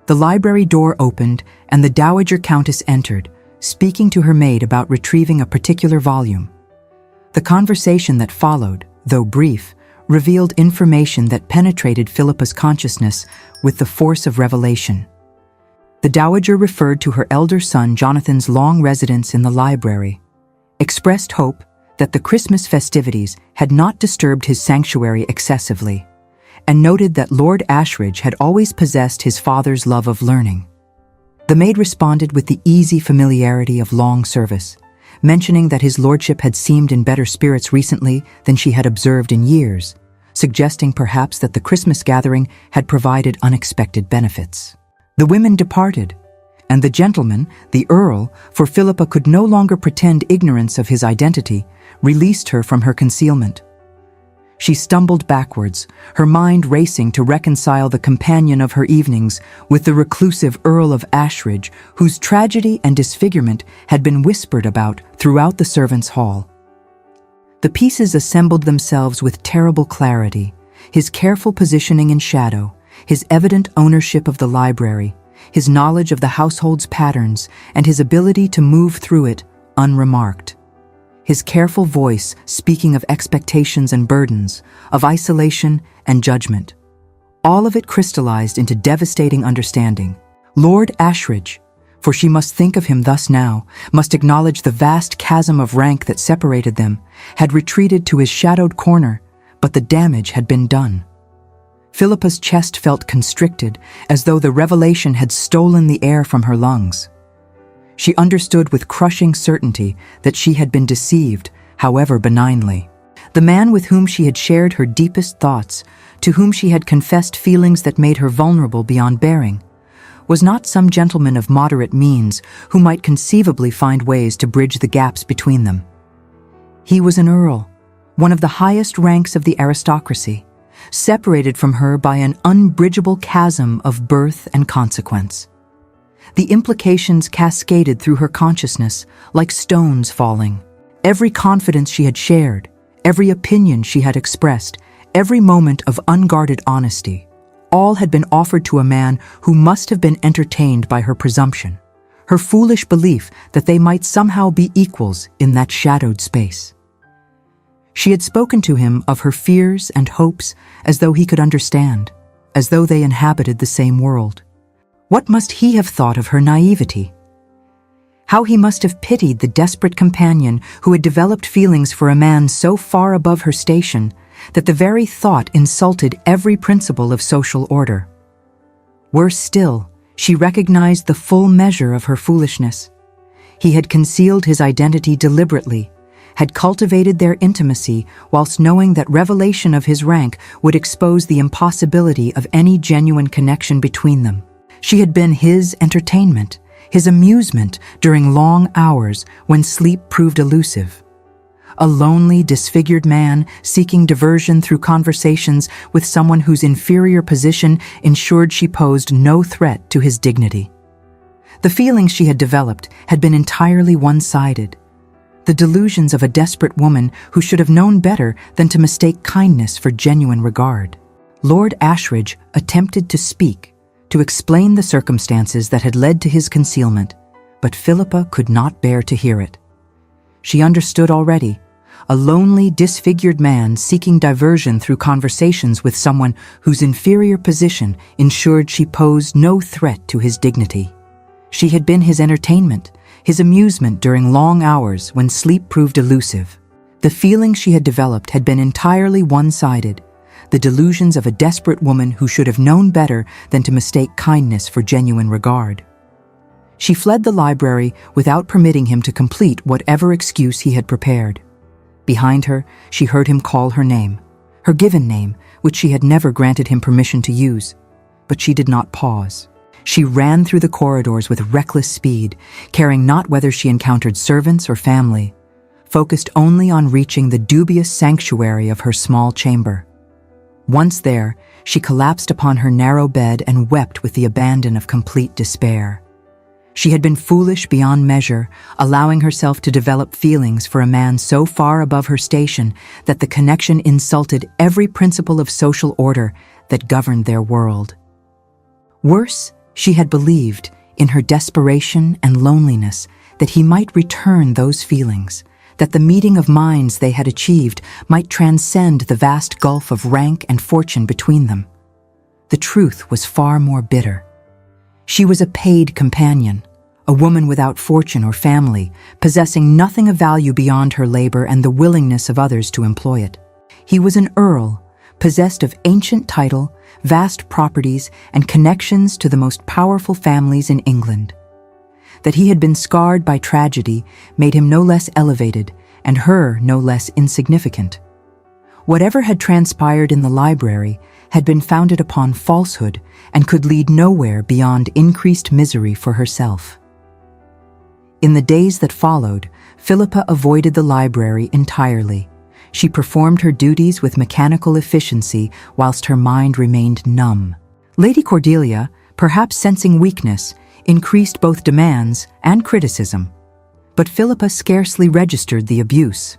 The library door opened, and the Dowager Countess entered, speaking to her maid about retrieving a particular volume. The conversation that followed, though brief, revealed information that penetrated Philippa's consciousness with the force of revelation. The Dowager referred to her elder son Jonathan's long residence in the library, expressed hope that the Christmas festivities had not disturbed his sanctuary excessively, and noted that Lord Ashridge had always possessed his father's love of learning. The maid responded with the easy familiarity of long service, mentioning that his lordship had seemed in better spirits recently than she had observed in years, suggesting perhaps that the Christmas gathering had provided unexpected benefits. The women departed, and the gentleman, the Earl, for Philippa could no longer pretend ignorance of his identity, released her from her concealment. She stumbled backwards, her mind racing to reconcile the companion of her evenings with the reclusive Earl of Ashridge, whose tragedy and disfigurement had been whispered about throughout the servants' hall. The pieces assembled themselves with terrible clarity: his careful positioning in shadow, his evident ownership of the library, his knowledge of the household's patterns, and his ability to move through it unremarked. His careful voice speaking of expectations and burdens, of isolation and judgment. All of it crystallized into devastating understanding. Lord Ashridge, for she must think of him thus now, must acknowledge the vast chasm of rank that separated them, had retreated to his shadowed corner, but the damage had been done. Philippa's chest felt constricted, as though the revelation had stolen the air from her lungs. She understood with crushing certainty that she had been deceived, however benignly. The man with whom she had shared her deepest thoughts, to whom she had confessed feelings that made her vulnerable beyond bearing, was not some gentleman of moderate means who might conceivably find ways to bridge the gaps between them. He was an earl, one of the highest ranks of the aristocracy, separated from her by an unbridgeable chasm of birth and consequence. The implications cascaded through her consciousness like stones falling. Every confidence she had shared, every opinion she had expressed, every moment of unguarded honesty, all had been offered to a man who must have been entertained by her presumption, her foolish belief that they might somehow be equals in that shadowed space. She had spoken to him of her fears and hopes as though he could understand, as though they inhabited the same world. What must he have thought of her naivety? How he must have pitied the desperate companion who had developed feelings for a man so far above her station that the very thought insulted every principle of social order. Worse still, she recognized the full measure of her foolishness. He had concealed his identity deliberately, had cultivated their intimacy whilst knowing that revelation of his rank would expose the impossibility of any genuine connection between them. She had been his entertainment, his amusement during long hours when sleep proved elusive. A lonely, disfigured man seeking diversion through conversations with someone whose inferior position ensured she posed no threat to his dignity. The feelings she had developed had been entirely one-sided. The delusions of a desperate woman who should have known better than to mistake kindness for genuine regard. Lord Ashridge attempted to speak, to explain the circumstances that had led to his concealment, but Philippa could not bear to hear it. She understood already, a lonely, disfigured man seeking diversion through conversations with someone whose inferior position ensured she posed no threat to his dignity. She had been his entertainment, his amusement during long hours when sleep proved elusive. The feelings she had developed had been entirely one-sided, the delusions of a desperate woman who should have known better than to mistake kindness for genuine regard. She fled the library without permitting him to complete whatever excuse he had prepared. Behind her, she heard him call her name, her given name, which she had never granted him permission to use. But she did not pause. She ran through the corridors with reckless speed, caring not whether she encountered servants or family. focused only on reaching the dubious sanctuary of her small chamber. Once there, she collapsed upon her narrow bed and wept with the abandon of complete despair. She had been foolish beyond measure, allowing herself to develop feelings for a man so far above her station that the connection insulted every principle of social order that governed their world. Worse, she had believed, in her desperation and loneliness, that he might return those feelings, that the meeting of minds they had achieved might transcend the vast gulf of rank and fortune between them. The truth was far more bitter. She was a paid companion, a woman without fortune or family, possessing nothing of value beyond her labor and the willingness of others to employ it. He was an earl, possessed of ancient title, vast properties, and connections to the most powerful families in England. That he had been scarred by tragedy made him no less elevated, and her no less insignificant. Whatever had transpired in the library had been founded upon falsehood and could lead nowhere beyond increased misery for herself. In the days that followed, Philippa avoided the library entirely. She performed her duties with mechanical efficiency whilst her mind remained numb. Lady Cordelia, perhaps sensing weakness, increased both demands and criticism, but Philippa scarcely registered the abuse.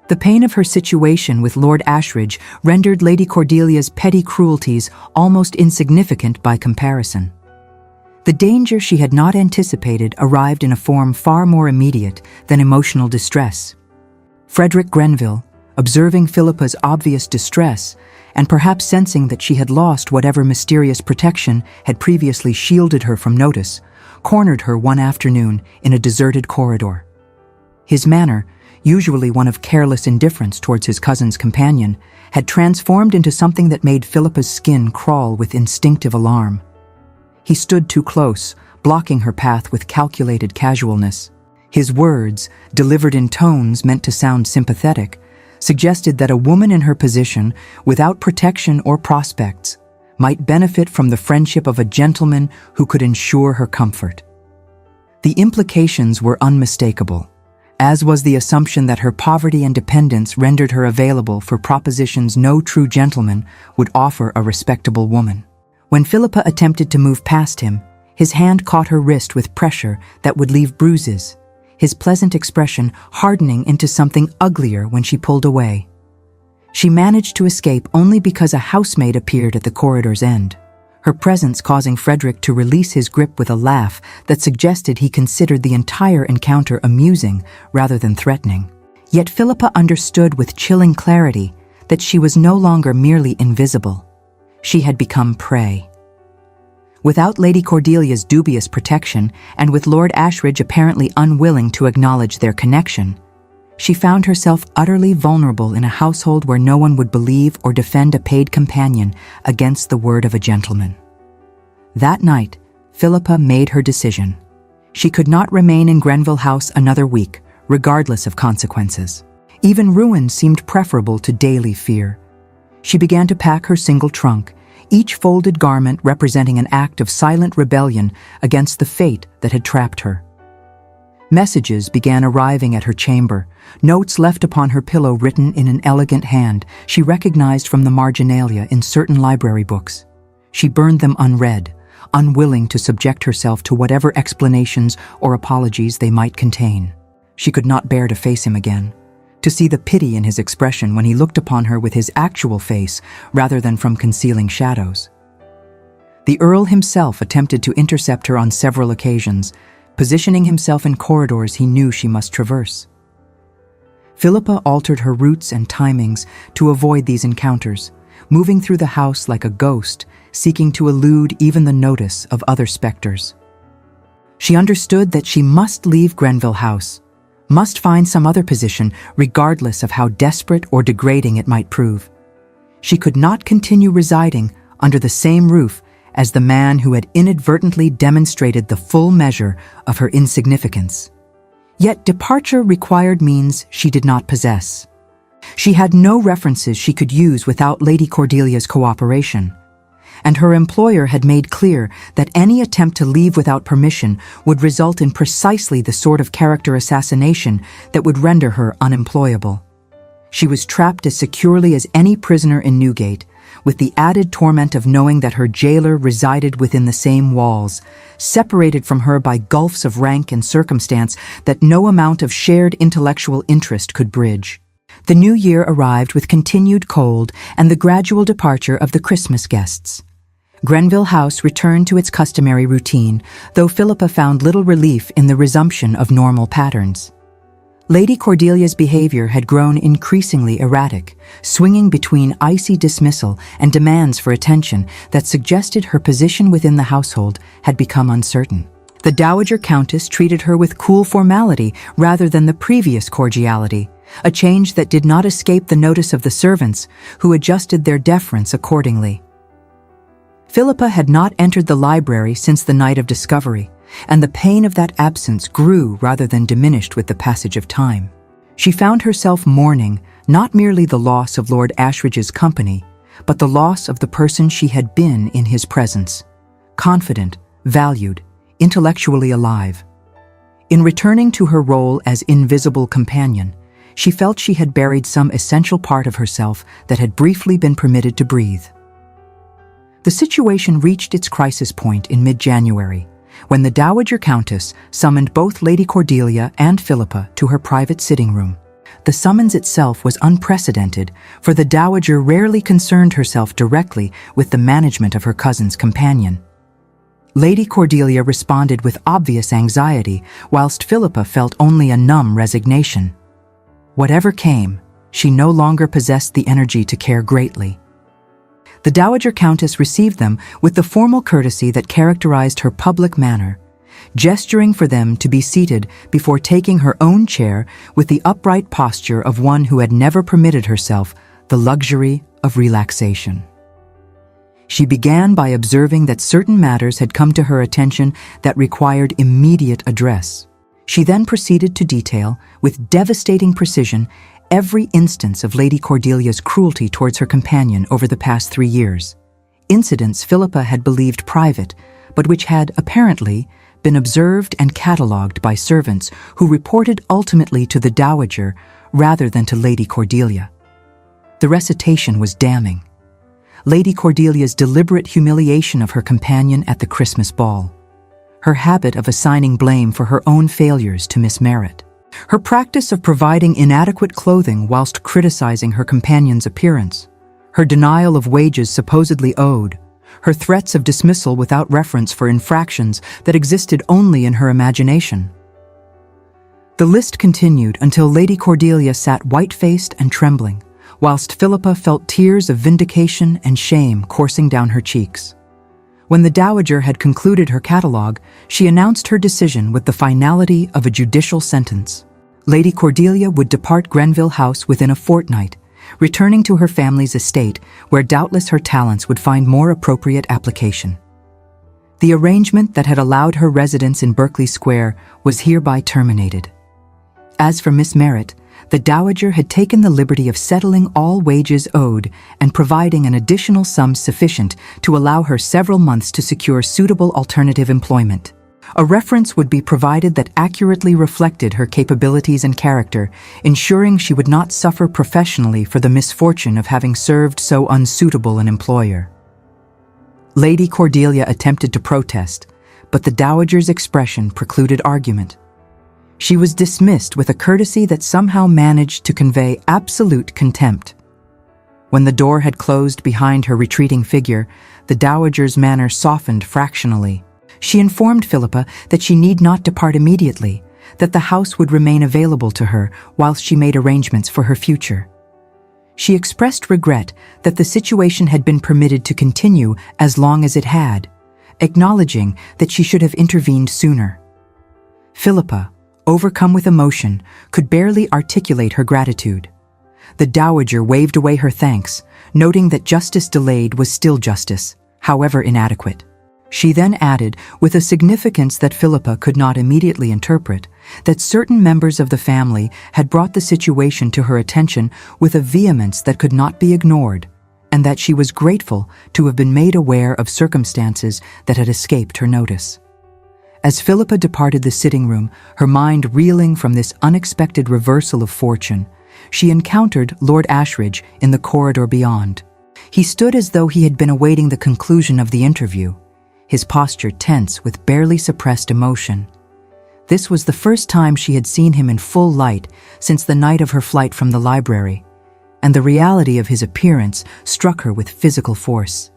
The pain of her situation with Lord Ashridge rendered Lady Cordelia's petty cruelties almost insignificant by comparison. The danger she had not anticipated arrived in a form far more immediate than emotional distress. Frederick Grenville, observing Philippa's obvious distress, and perhaps sensing that she had lost whatever mysterious protection had previously shielded her from notice, cornered her one afternoon in a deserted corridor. His manner, usually one of careless indifference towards his cousin's companion, had transformed into something that made Philippa's skin crawl with instinctive alarm. He stood too close, blocking her path with calculated casualness. His words, delivered in tones meant to sound sympathetic, suggested that a woman in her position, without protection or prospects, might benefit from the friendship of a gentleman who could ensure her comfort. The implications were unmistakable, as was the assumption that her poverty and dependence rendered her available for propositions no true gentleman would offer a respectable woman. When Philippa attempted to move past him, his hand caught her wrist with pressure that would leave bruises, his pleasant expression hardening into something uglier when she pulled away. She managed to escape only because a housemaid appeared at the corridor's end, her presence causing Frederick to release his grip with a laugh that suggested he considered the entire encounter amusing rather than threatening. Yet Philippa understood with chilling clarity that she was no longer merely invisible. She had become prey. Without Lady Cordelia's dubious protection, and with Lord Ashridge apparently unwilling to acknowledge their connection, she found herself utterly vulnerable in a household where no one would believe or defend a paid companion against the word of a gentleman. That night, Philippa made her decision. She could not remain in Grenville House another week, regardless of consequences. Even ruin seemed preferable to daily fear. She began to pack her single trunk, each folded garment representing an act of silent rebellion against the fate that had trapped her. Messages began arriving at her chamber, notes left upon her pillow written in an elegant hand she recognized from the marginalia in certain library books. She burned them unread, unwilling to subject herself to whatever explanations or apologies they might contain. She could not bear to face him again, to see the pity in his expression when he looked upon her with his actual face rather than from concealing shadows. The Earl himself attempted to intercept her on several occasions, positioning himself in corridors he knew she must traverse. Philippa altered her routes and timings to avoid these encounters, moving through the house like a ghost, seeking to elude even the notice of other specters. She understood that she must leave Grenville House, must find some other position regardless of how desperate or degrading it might prove. She could not continue residing under the same roof as the man who had inadvertently demonstrated the full measure of her insignificance. Yet departure required means she did not possess. She had no references she could use without Lady Cordelia's cooperation, and her employer had made clear that any attempt to leave without permission would result in precisely the sort of character assassination that would render her unemployable. She was trapped as securely as any prisoner in Newgate, with the added torment of knowing that her jailer resided within the same walls, separated from her by gulfs of rank and circumstance that no amount of shared intellectual interest could bridge. The new year arrived with continued cold and the gradual departure of the Christmas guests. Grenville House returned to its customary routine, though Philippa found little relief in the resumption of normal patterns. Lady Cordelia's behavior had grown increasingly erratic, swinging between icy dismissal and demands for attention that suggested her position within the household had become uncertain. The Dowager Countess treated her with cool formality rather than the previous cordiality, a change that did not escape the notice of the servants, who adjusted their deference accordingly. Philippa had not entered the library since the night of discovery, and the pain of that absence grew rather than diminished with the passage of time. She found herself mourning not merely the loss of Lord Ashridge's company, but the loss of the person she had been in his presence, confident, valued, intellectually alive. In returning to her role as invisible companion, she felt she had buried some essential part of herself that had briefly been permitted to breathe. The situation reached its crisis point in mid-January, when the Dowager Countess summoned both Lady Cordelia and Philippa to her private sitting room. The summons itself was unprecedented, for the Dowager rarely concerned herself directly with the management of her cousin's companion. Lady Cordelia responded with obvious anxiety, whilst Philippa felt only a numb resignation. Whatever came, she no longer possessed the energy to care greatly. The Dowager Countess received them with the formal courtesy that characterized her public manner, gesturing for them to be seated before taking her own chair with the upright posture of one who had never permitted herself the luxury of relaxation. She began by observing that certain matters had come to her attention that required immediate address. She then proceeded to detail, with devastating precision, every instance of Lady Cordelia's cruelty towards her companion over the past 3 years. Incidents Philippa had believed private, but which had, apparently, been observed and catalogued by servants who reported ultimately to the Dowager rather than to Lady Cordelia. The recitation was damning. Lady Cordelia's deliberate humiliation of her companion at the Christmas ball, her habit of assigning blame for her own failures to Miss Merritt, her practice of providing inadequate clothing whilst criticizing her companion's appearance, her denial of wages supposedly owed, her threats of dismissal without reference for infractions that existed only in her imagination. The list continued until Lady Cordelia sat white-faced and trembling, whilst Philippa felt tears of vindication and shame coursing down her cheeks. When the Dowager had concluded her catalogue, she announced her decision with the finality of a judicial sentence. Lady Cordelia would depart Grenville House within a fortnight, returning to her family's estate, where doubtless her talents would find more appropriate application. The arrangement that had allowed her residence in Berkeley Square was hereby terminated. As for Miss Merritt, the Dowager had taken the liberty of settling all wages owed and providing an additional sum sufficient to allow her several months to secure suitable alternative employment. A reference would be provided that accurately reflected her capabilities and character, ensuring she would not suffer professionally for the misfortune of having served so unsuitable an employer. Lady Cordelia attempted to protest, but the Dowager's expression precluded argument. She was dismissed with a courtesy that somehow managed to convey absolute contempt. When the door had closed behind her retreating figure, the Dowager's manner softened fractionally. She informed Philippa that she need not depart immediately, that the house would remain available to her whilst she made arrangements for her future. She expressed regret that the situation had been permitted to continue as long as it had, acknowledging that she should have intervened sooner. Philippa, overcome with emotion, could barely articulate her gratitude. The Dowager waved away her thanks, noting that justice delayed was still justice, however inadequate. She then added, with a significance that Philippa could not immediately interpret, that certain members of the family had brought the situation to her attention with a vehemence that could not be ignored, and that she was grateful to have been made aware of circumstances that had escaped her notice. As Philippa departed the sitting room, her mind reeling from this unexpected reversal of fortune, she encountered Lord Ashridge in the corridor beyond. He stood as though he had been awaiting the conclusion of the interview, his posture tense with barely suppressed emotion. This was the first time she had seen him in full light since the night of her flight from the library, and the reality of his appearance struck her with physical force.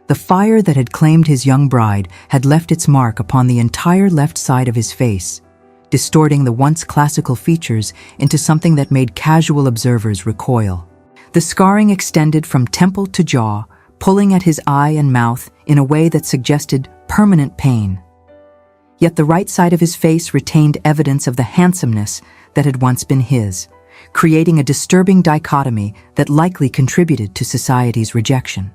The fire that had claimed his young bride had left its mark upon the entire left side of his face, distorting the once classical features into something that made casual observers recoil. The scarring extended from temple to jaw, pulling at his eye and mouth in a way that suggested permanent pain. Yet the right side of his face retained evidence of the handsomeness that had once been his, creating a disturbing dichotomy that likely contributed to society's rejection.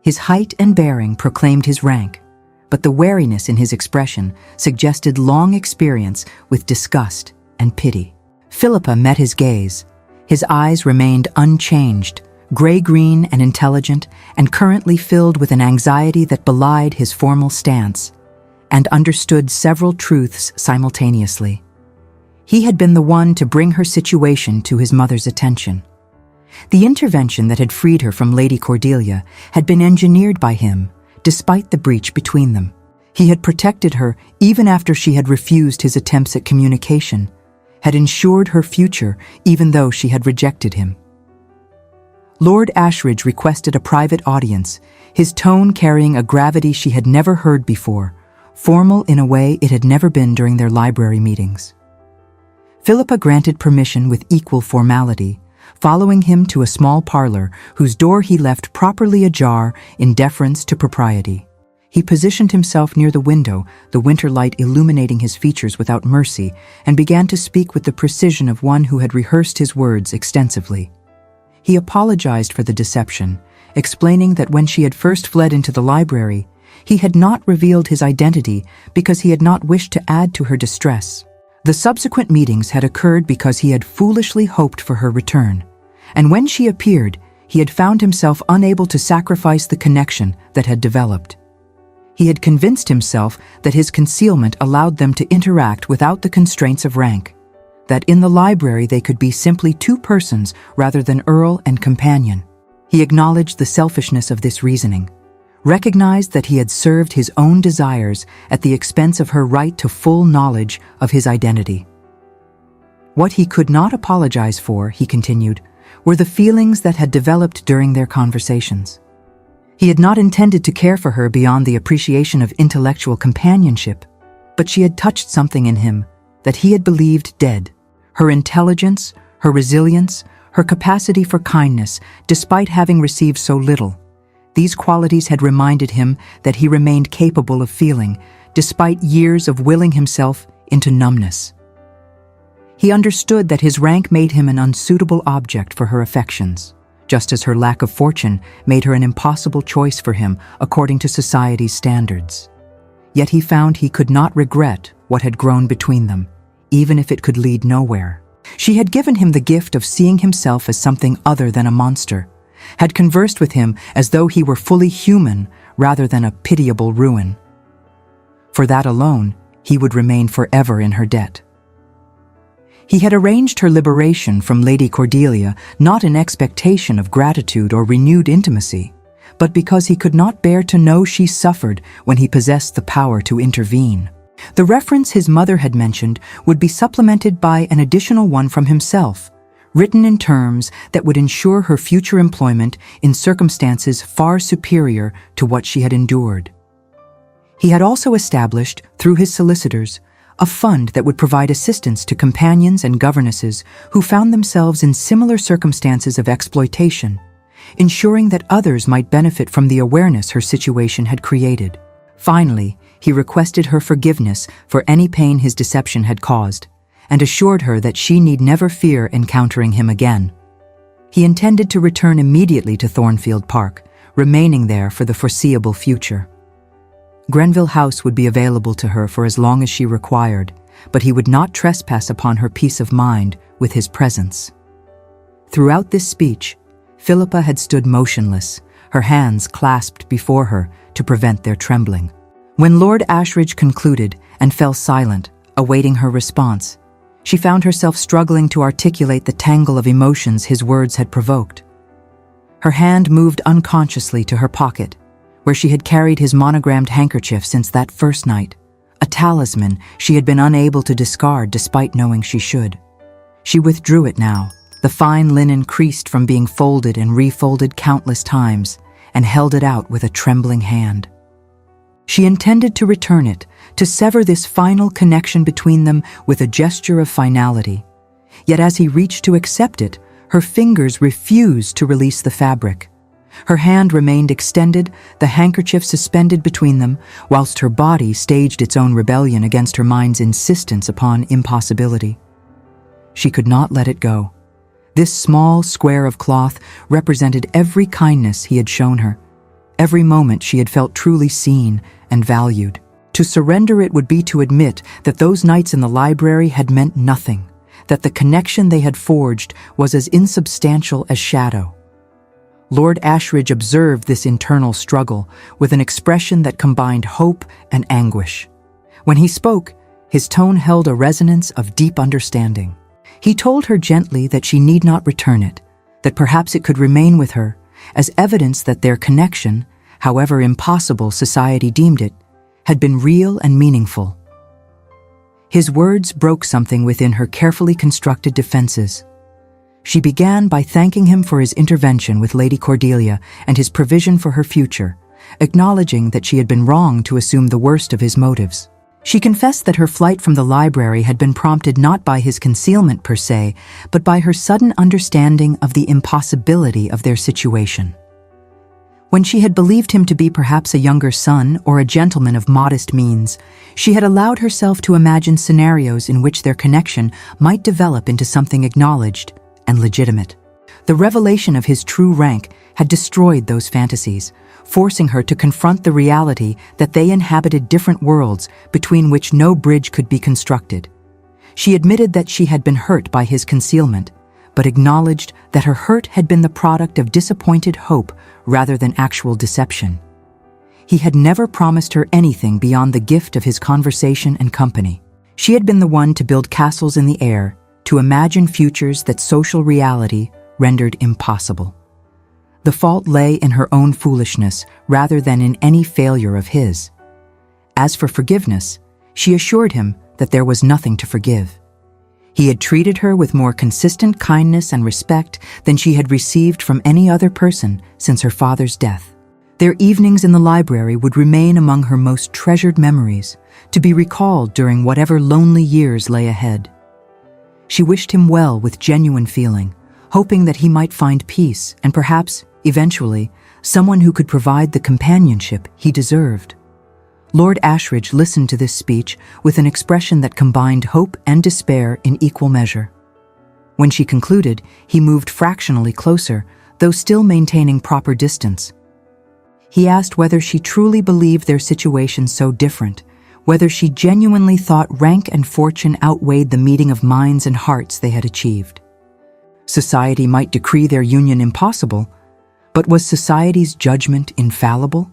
His height and bearing proclaimed his rank, but the wariness in his expression suggested long experience with disgust and pity. Philippa met his gaze. His eyes remained unchanged, gray-green and intelligent, and currently filled with an anxiety that belied his formal stance, and understood several truths simultaneously. He had been the one to bring her situation to his mother's attention. The intervention that had freed her from Lady Cordelia had been engineered by him, despite the breach between them. He had protected her even after she had refused his attempts at communication, had ensured her future even though she had rejected him. Lord Ashridge requested a private audience, his tone carrying a gravity she had never heard before, formal in a way it had never been during their library meetings. Philippa granted permission with equal formality, following him to a small parlor whose door he left properly ajar in deference to propriety. He positioned himself near the window, the winter light illuminating his features without mercy, and began to speak with the precision of one who had rehearsed his words extensively. He apologized for the deception, explaining that when she had first fled into the library, he had not revealed his identity because he had not wished to add to her distress. The subsequent meetings had occurred because he had foolishly hoped for her return, and when she appeared, he had found himself unable to sacrifice the connection that had developed. He had convinced himself that his concealment allowed them to interact without the constraints of rank, that in the library they could be simply two persons rather than Earl and companion. He acknowledged the selfishness of this reasoning, recognized that he had served his own desires at the expense of her right to full knowledge of his identity. What he could not apologize for, he continued, were the feelings that had developed during their conversations. He had not intended to care for her beyond the appreciation of intellectual companionship, but she had touched something in him that he had believed dead. Her intelligence, her resilience, her capacity for kindness, despite having received so little. These qualities had reminded him that he remained capable of feeling, despite years of willing himself into numbness. He understood that his rank made him an unsuitable object for her affections, just as her lack of fortune made her an impossible choice for him according to society's standards. Yet he found he could not regret what had grown between them, even if it could lead nowhere. She had given him the gift of seeing himself as something other than a monster, had conversed with him as though he were fully human rather than a pitiable ruin. For that alone, he would remain forever in her debt. He had arranged her liberation from Lady Cordelia not in expectation of gratitude or renewed intimacy, but because he could not bear to know she suffered when he possessed the power to intervene. The reference his mother had mentioned would be supplemented by an additional one from himself, written in terms that would ensure her future employment in circumstances far superior to what she had endured. He had also established, through his solicitors, a fund that would provide assistance to companions and governesses who found themselves in similar circumstances of exploitation, ensuring that others might benefit from the awareness her situation had created. Finally, he requested her forgiveness for any pain his deception had caused, and assured her that she need never fear encountering him again. He intended to return immediately to Thornfield Park, remaining there for the foreseeable future. Grenville House would be available to her for as long as she required, but he would not trespass upon her peace of mind with his presence. Throughout this speech, Philippa had stood motionless, her hands clasped before her to prevent their trembling. When Lord Ashridge concluded and fell silent, awaiting her response, she found herself struggling to articulate the tangle of emotions his words had provoked. Her hand moved unconsciously to her pocket, where she had carried his monogrammed handkerchief since that first night, a talisman she had been unable to discard despite knowing she should. She withdrew it now, the fine linen creased from being folded and refolded countless times, and held it out with a trembling hand. She intended to return it, to sever this final connection between them with a gesture of finality. Yet as he reached to accept it, her fingers refused to release the fabric. Her hand remained extended, the handkerchief suspended between them, whilst her body staged its own rebellion against her mind's insistence upon impossibility. She could not let it go. This small square of cloth represented every kindness he had shown her, every moment she had felt truly seen and valued. To surrender it would be to admit that those nights in the library had meant nothing, that the connection they had forged was as insubstantial as shadow. Lord Ashridge observed this internal struggle with an expression that combined hope and anguish. When he spoke, his tone held a resonance of deep understanding. He told her gently that she need not return it, that perhaps it could remain with her, as evidence that their connection, however impossible society deemed it, had been real and meaningful. His words broke something within her carefully constructed defenses. She began by thanking him for his intervention with Lady Cordelia and his provision for her future, acknowledging that she had been wrong to assume the worst of his motives. She confessed that her flight from the library had been prompted not by his concealment per se, but by her sudden understanding of the impossibility of their situation. When she had believed him to be perhaps a younger son or a gentleman of modest means, she had allowed herself to imagine scenarios in which their connection might develop into something acknowledged and legitimate. The revelation of his true rank had destroyed those fantasies, forcing her to confront the reality that they inhabited different worlds between which no bridge could be constructed. She admitted that she had been hurt by his concealment, but acknowledged that her hurt had been the product of disappointed hope rather than actual deception. He had never promised her anything beyond the gift of his conversation and company. She had been the one to build castles in the air, to imagine futures that social reality rendered impossible. The fault lay in her own foolishness rather than in any failure of his. As for forgiveness, she assured him that there was nothing to forgive. He had treated her with more consistent kindness and respect than she had received from any other person since her father's death. Their evenings in the library would remain among her most treasured memories, to be recalled during whatever lonely years lay ahead. She wished him well with genuine feeling, hoping that he might find peace and perhaps, eventually, someone who could provide the companionship he deserved. Lord Ashridge listened to this speech with an expression that combined hope and despair in equal measure. When she concluded, he moved fractionally closer, though still maintaining proper distance. He asked whether she truly believed their situation so different, whether she genuinely thought rank and fortune outweighed the meeting of minds and hearts they had achieved. Society might decree their union impossible, but was society's judgment infallible?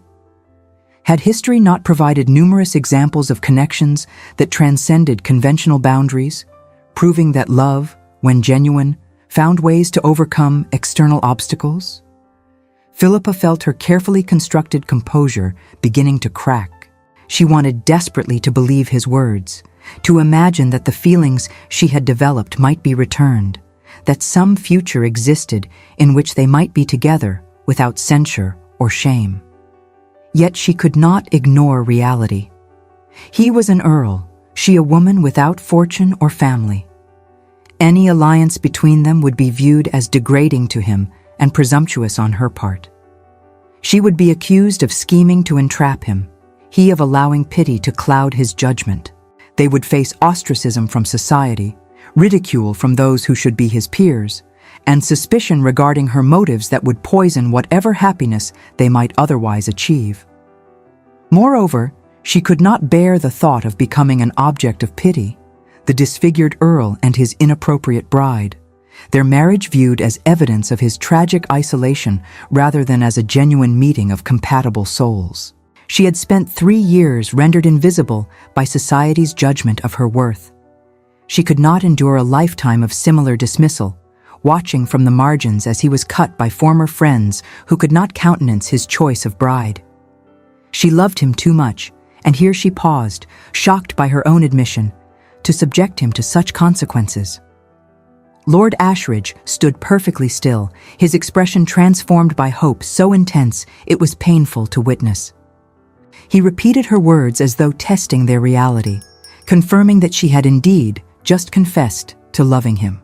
Had history not provided numerous examples of connections that transcended conventional boundaries, proving that love, when genuine, found ways to overcome external obstacles? Philippa felt her carefully constructed composure beginning to crack. She wanted desperately to believe his words, to imagine that the feelings she had developed might be returned, that some future existed in which they might be together without censure or shame. Yet she could not ignore reality. He was an earl, she a woman without fortune or family. Any alliance between them would be viewed as degrading to him and presumptuous on her part. She would be accused of scheming to entrap him, he of allowing pity to cloud his judgment. They would face ostracism from society, ridicule from those who should be his peers, and suspicion regarding her motives that would poison whatever happiness they might otherwise achieve. Moreover, she could not bear the thought of becoming an object of pity, the disfigured Earl and his inappropriate bride, their marriage viewed as evidence of his tragic isolation rather than as a genuine meeting of compatible souls. She had spent 3 years rendered invisible by society's judgment of her worth. She could not endure a lifetime of similar dismissal, watching from the margins as he was cut by former friends who could not countenance his choice of bride. She loved him too much, and here she paused, shocked by her own admission, to subject him to such consequences. Lord Ashridge stood perfectly still, his expression transformed by hope so intense it was painful to witness. He repeated her words as though testing their reality, confirming that she had indeed just confessed to loving him.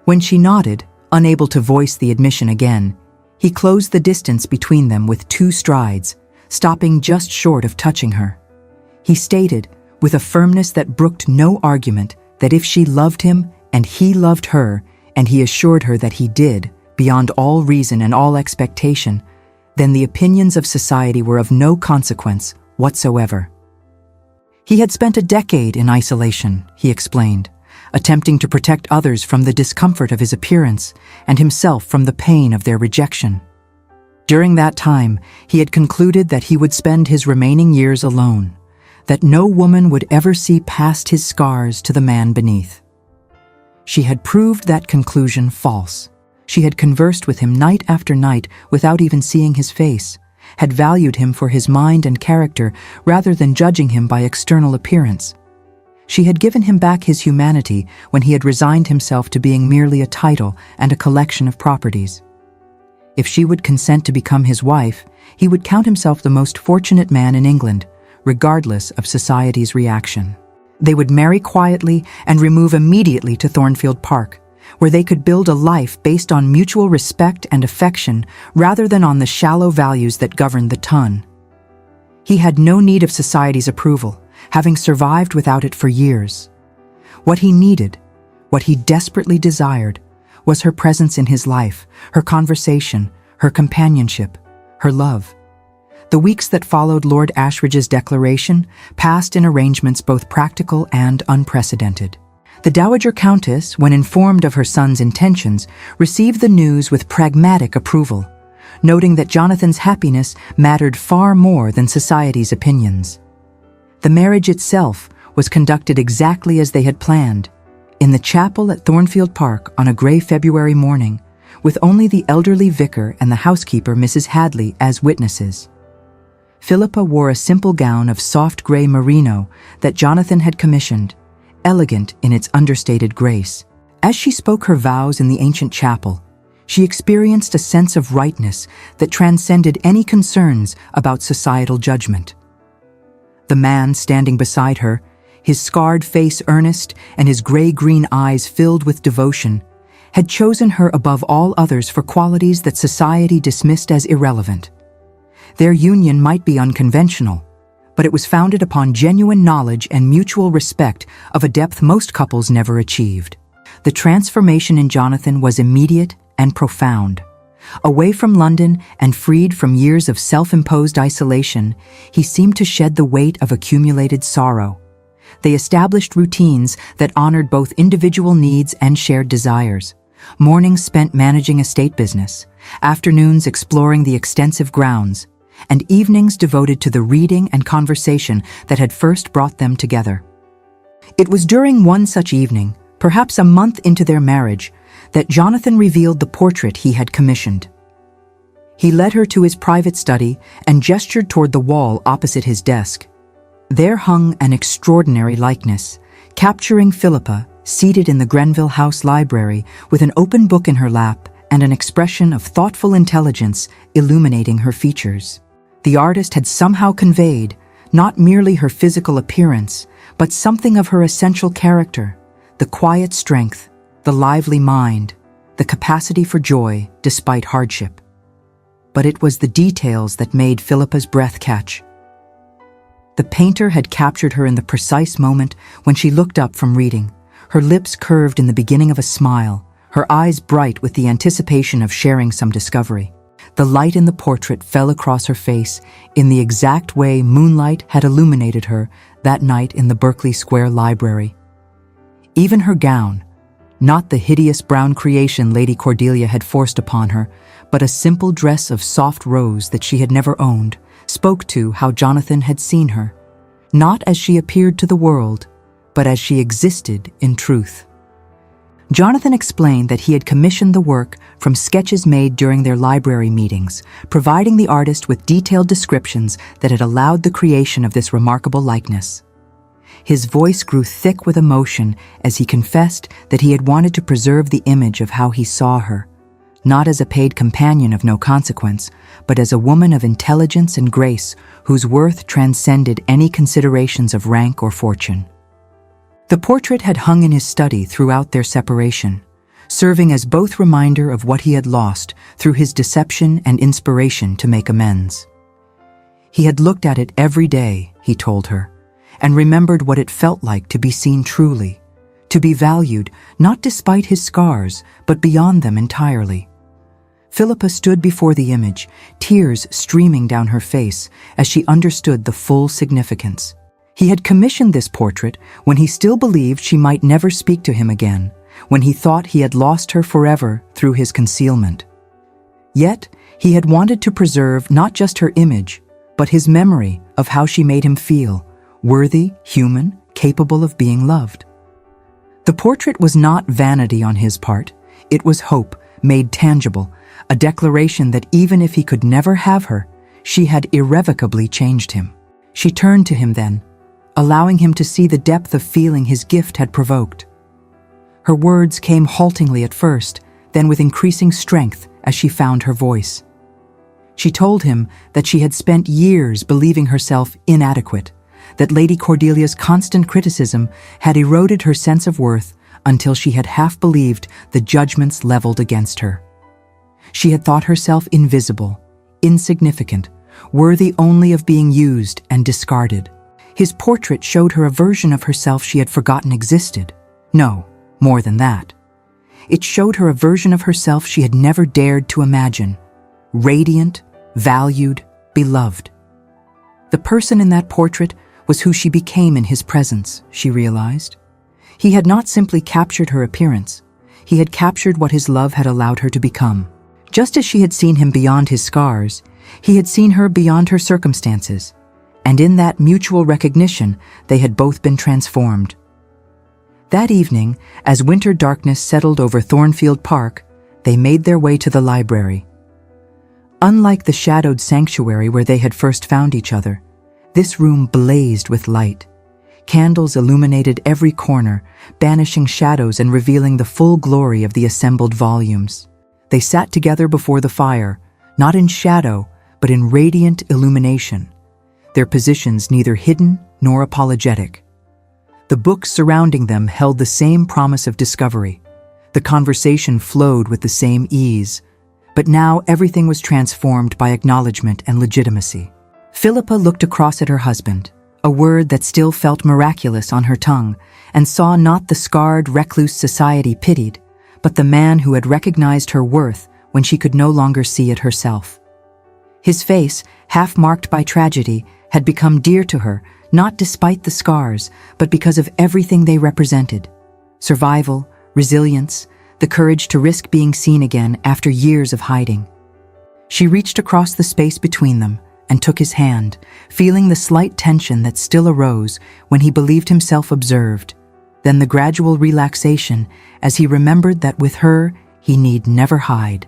When she nodded, unable to voice the admission again, he closed the distance between them with 2 strides, stopping just short of touching her. He stated, with a firmness that brooked no argument, that if she loved him and he loved her, and he assured her that he did, beyond all reason and all expectation, then the opinions of society were of no consequence whatsoever. He had spent a decade in isolation, he explained, attempting to protect others from the discomfort of his appearance and himself from the pain of their rejection. During that time, he had concluded that he would spend his remaining years alone, that no woman would ever see past his scars to the man beneath. She had proved that conclusion false. She had conversed with him night after night without even seeing his face, had valued him for his mind and character rather than judging him by external appearance. She had given him back his humanity when he had resigned himself to being merely a title and a collection of properties. If she would consent to become his wife, he would count himself the most fortunate man in England, regardless of society's reaction. They would marry quietly and remove immediately to Thornfield Park, where they could build a life based on mutual respect and affection rather than on the shallow values that governed the ton. He had no need of society's approval, having survived without it for years. What he needed, what he desperately desired, was her presence in his life, her conversation, her companionship, her love. The weeks that followed Lord Ashridge's declaration passed in arrangements both practical and unprecedented. The Dowager Countess, when informed of her son's intentions, received the news with pragmatic approval, noting that Jonathan's happiness mattered far more than society's opinions. The marriage itself was conducted exactly as they had planned, in the chapel at Thornfield Park on a grey February morning, with only the elderly vicar and the housekeeper, Mrs. Hadley, as witnesses. Philippa wore a simple gown of soft grey merino that Jonathan had commissioned, elegant in its understated grace. As she spoke her vows in the ancient chapel, she experienced a sense of rightness that transcended any concerns about societal judgment. The man standing beside her, his scarred face earnest and his gray-green eyes filled with devotion, had chosen her above all others for qualities that society dismissed as irrelevant. Their union might be unconventional, but it was founded upon genuine knowledge and mutual respect of a depth most couples never achieved. The transformation in Jonathan was immediate and profound. Away from London and freed from years of self-imposed isolation, he seemed to shed the weight of accumulated sorrow. They established routines that honored both individual needs and shared desires. Mornings spent managing estate business, afternoons exploring the extensive grounds, and evenings devoted to the reading and conversation that had first brought them together. It was during one such evening, perhaps a month into their marriage, that Jonathan revealed the portrait he had commissioned. He led her to his private study and gestured toward the wall opposite his desk. There hung an extraordinary likeness, capturing Philippa, seated in the Grenville House library with an open book in her lap and an expression of thoughtful intelligence illuminating her features. The artist had somehow conveyed not merely her physical appearance, but something of her essential character, the quiet strength, the lively mind, the capacity for joy despite hardship. But it was the details that made Philippa's breath catch. The painter had captured her in the precise moment when she looked up from reading, her lips curved in the beginning of a smile, her eyes bright with the anticipation of sharing some discovery. The light in the portrait fell across her face in the exact way moonlight had illuminated her that night in the Berkeley Square library. Even her gown, Not the hideous brown creation Lady Cordelia had forced upon her, but a simple dress of soft rose that she had never owned, spoke to how Jonathan had seen her, not as she appeared to the world, but as she existed in truth. Jonathan explained that he had commissioned the work from sketches made during their library meetings, providing the artist with detailed descriptions that had allowed the creation of this remarkable likeness. His voice grew thick with emotion as he confessed that he had wanted to preserve the image of how he saw her, not as a paid companion of no consequence, but as a woman of intelligence and grace whose worth transcended any considerations of rank or fortune. The portrait had hung in his study throughout their separation, serving as both reminder of what he had lost through his deception and inspiration to make amends. He had looked at it every day, he told her, and remembered what it felt like to be seen truly, to be valued not despite his scars, but beyond them entirely. Philippa stood before the image, tears streaming down her face as she understood the full significance. He had commissioned this portrait when he still believed she might never speak to him again, when he thought he had lost her forever through his concealment. Yet, he had wanted to preserve not just her image, but his memory of how she made him feel, worthy, human, capable of being loved. The portrait was not vanity on his part, it was hope, made tangible, a declaration that even if he could never have her, she had irrevocably changed him. She turned to him then, allowing him to see the depth of feeling his gift had provoked. Her words came haltingly at first, then with increasing strength as she found her voice. She told him that she had spent years believing herself inadequate, that Lady Cordelia's constant criticism had eroded her sense of worth until she had half believed the judgments leveled against her. She had thought herself invisible, insignificant, worthy only of being used and discarded. His portrait showed her a version of herself she had forgotten existed. No, more than that. It showed her a version of herself she had never dared to imagine. Radiant, valued, beloved. The person in that portrait was who she became in his presence, she realized. He had not simply captured her appearance. He had captured what his love had allowed her to become. Just as she had seen him beyond his scars, he had seen her beyond her circumstances. And in that mutual recognition, they had both been transformed. That evening, as winter darkness settled over Thornfield Park, they made their way to the library. Unlike the shadowed sanctuary where they had first found each other, this room blazed with light. Candles illuminated every corner, banishing shadows and revealing the full glory of the assembled volumes. They sat together before the fire, not in shadow, but in radiant illumination, their positions neither hidden nor apologetic. The books surrounding them held the same promise of discovery. The conversation flowed with the same ease, but now everything was transformed by acknowledgement and legitimacy. Philippa looked across at her husband, a word that still felt miraculous on her tongue, and saw not the scarred, recluse society pitied, but the man who had recognized her worth when she could no longer see it herself. His face, half marked by tragedy, had become dear to her, not despite the scars, but because of everything they represented. Survival, resilience, the courage to risk being seen again after years of hiding. She reached across the space between them and took his hand, feeling the slight tension that still arose when he believed himself observed, then the gradual relaxation as he remembered that with her he need never hide.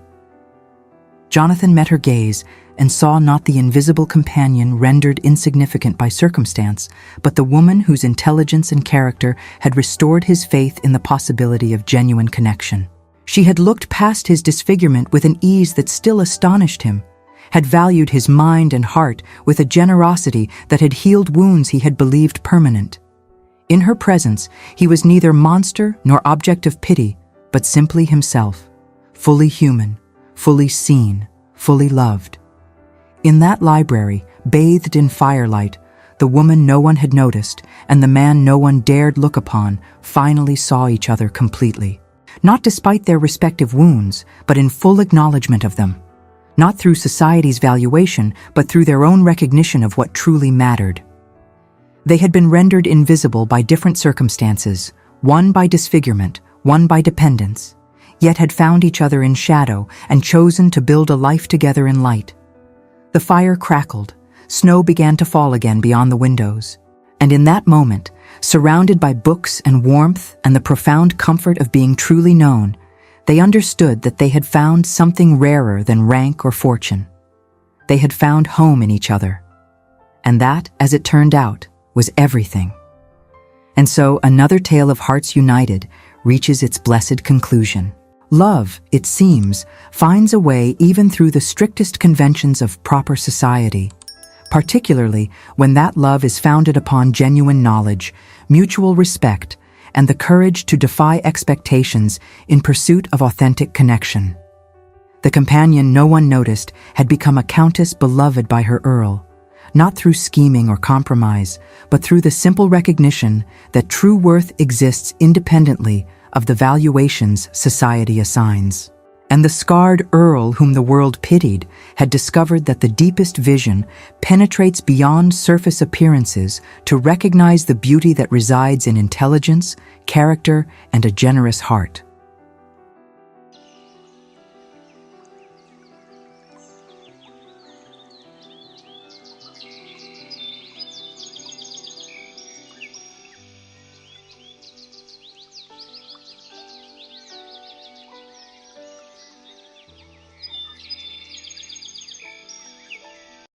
Jonathan met her gaze and saw not the invisible companion rendered insignificant by circumstance, but the woman whose intelligence and character had restored his faith in the possibility of genuine connection. She had looked past his disfigurement with an ease that still astonished him, had valued his mind and heart with a generosity that had healed wounds he had believed permanent. In her presence, he was neither monster nor object of pity, but simply himself, fully human, fully seen, fully loved. In that library, bathed in firelight, the woman no one had noticed and the man no one dared look upon finally saw each other completely. Not despite their respective wounds, but in full acknowledgement of them. Not through society's valuation, but through their own recognition of what truly mattered. They had been rendered invisible by different circumstances, one by disfigurement, won by dependence, yet had found each other in shadow and chosen to build a life together in light. The fire crackled, snow began to fall again beyond the windows, and in that moment, surrounded by books and warmth and the profound comfort of being truly known, they understood that they had found something rarer than rank or fortune. They had found home in each other. And that, as it turned out, was everything. And so another tale of hearts united reaches its blessed conclusion. Love, it seems, finds a way even through the strictest conventions of proper society, particularly when that love is founded upon genuine knowledge, mutual respect, and the courage to defy expectations in pursuit of authentic connection. The companion no one noticed had become a countess beloved by her Earl, not through scheming or compromise, but through the simple recognition that true worth exists independently of the valuations society assigns. And the scarred Earl whom the world pitied had discovered that the deepest vision penetrates beyond surface appearances to recognize the beauty that resides in intelligence, character, and a generous heart.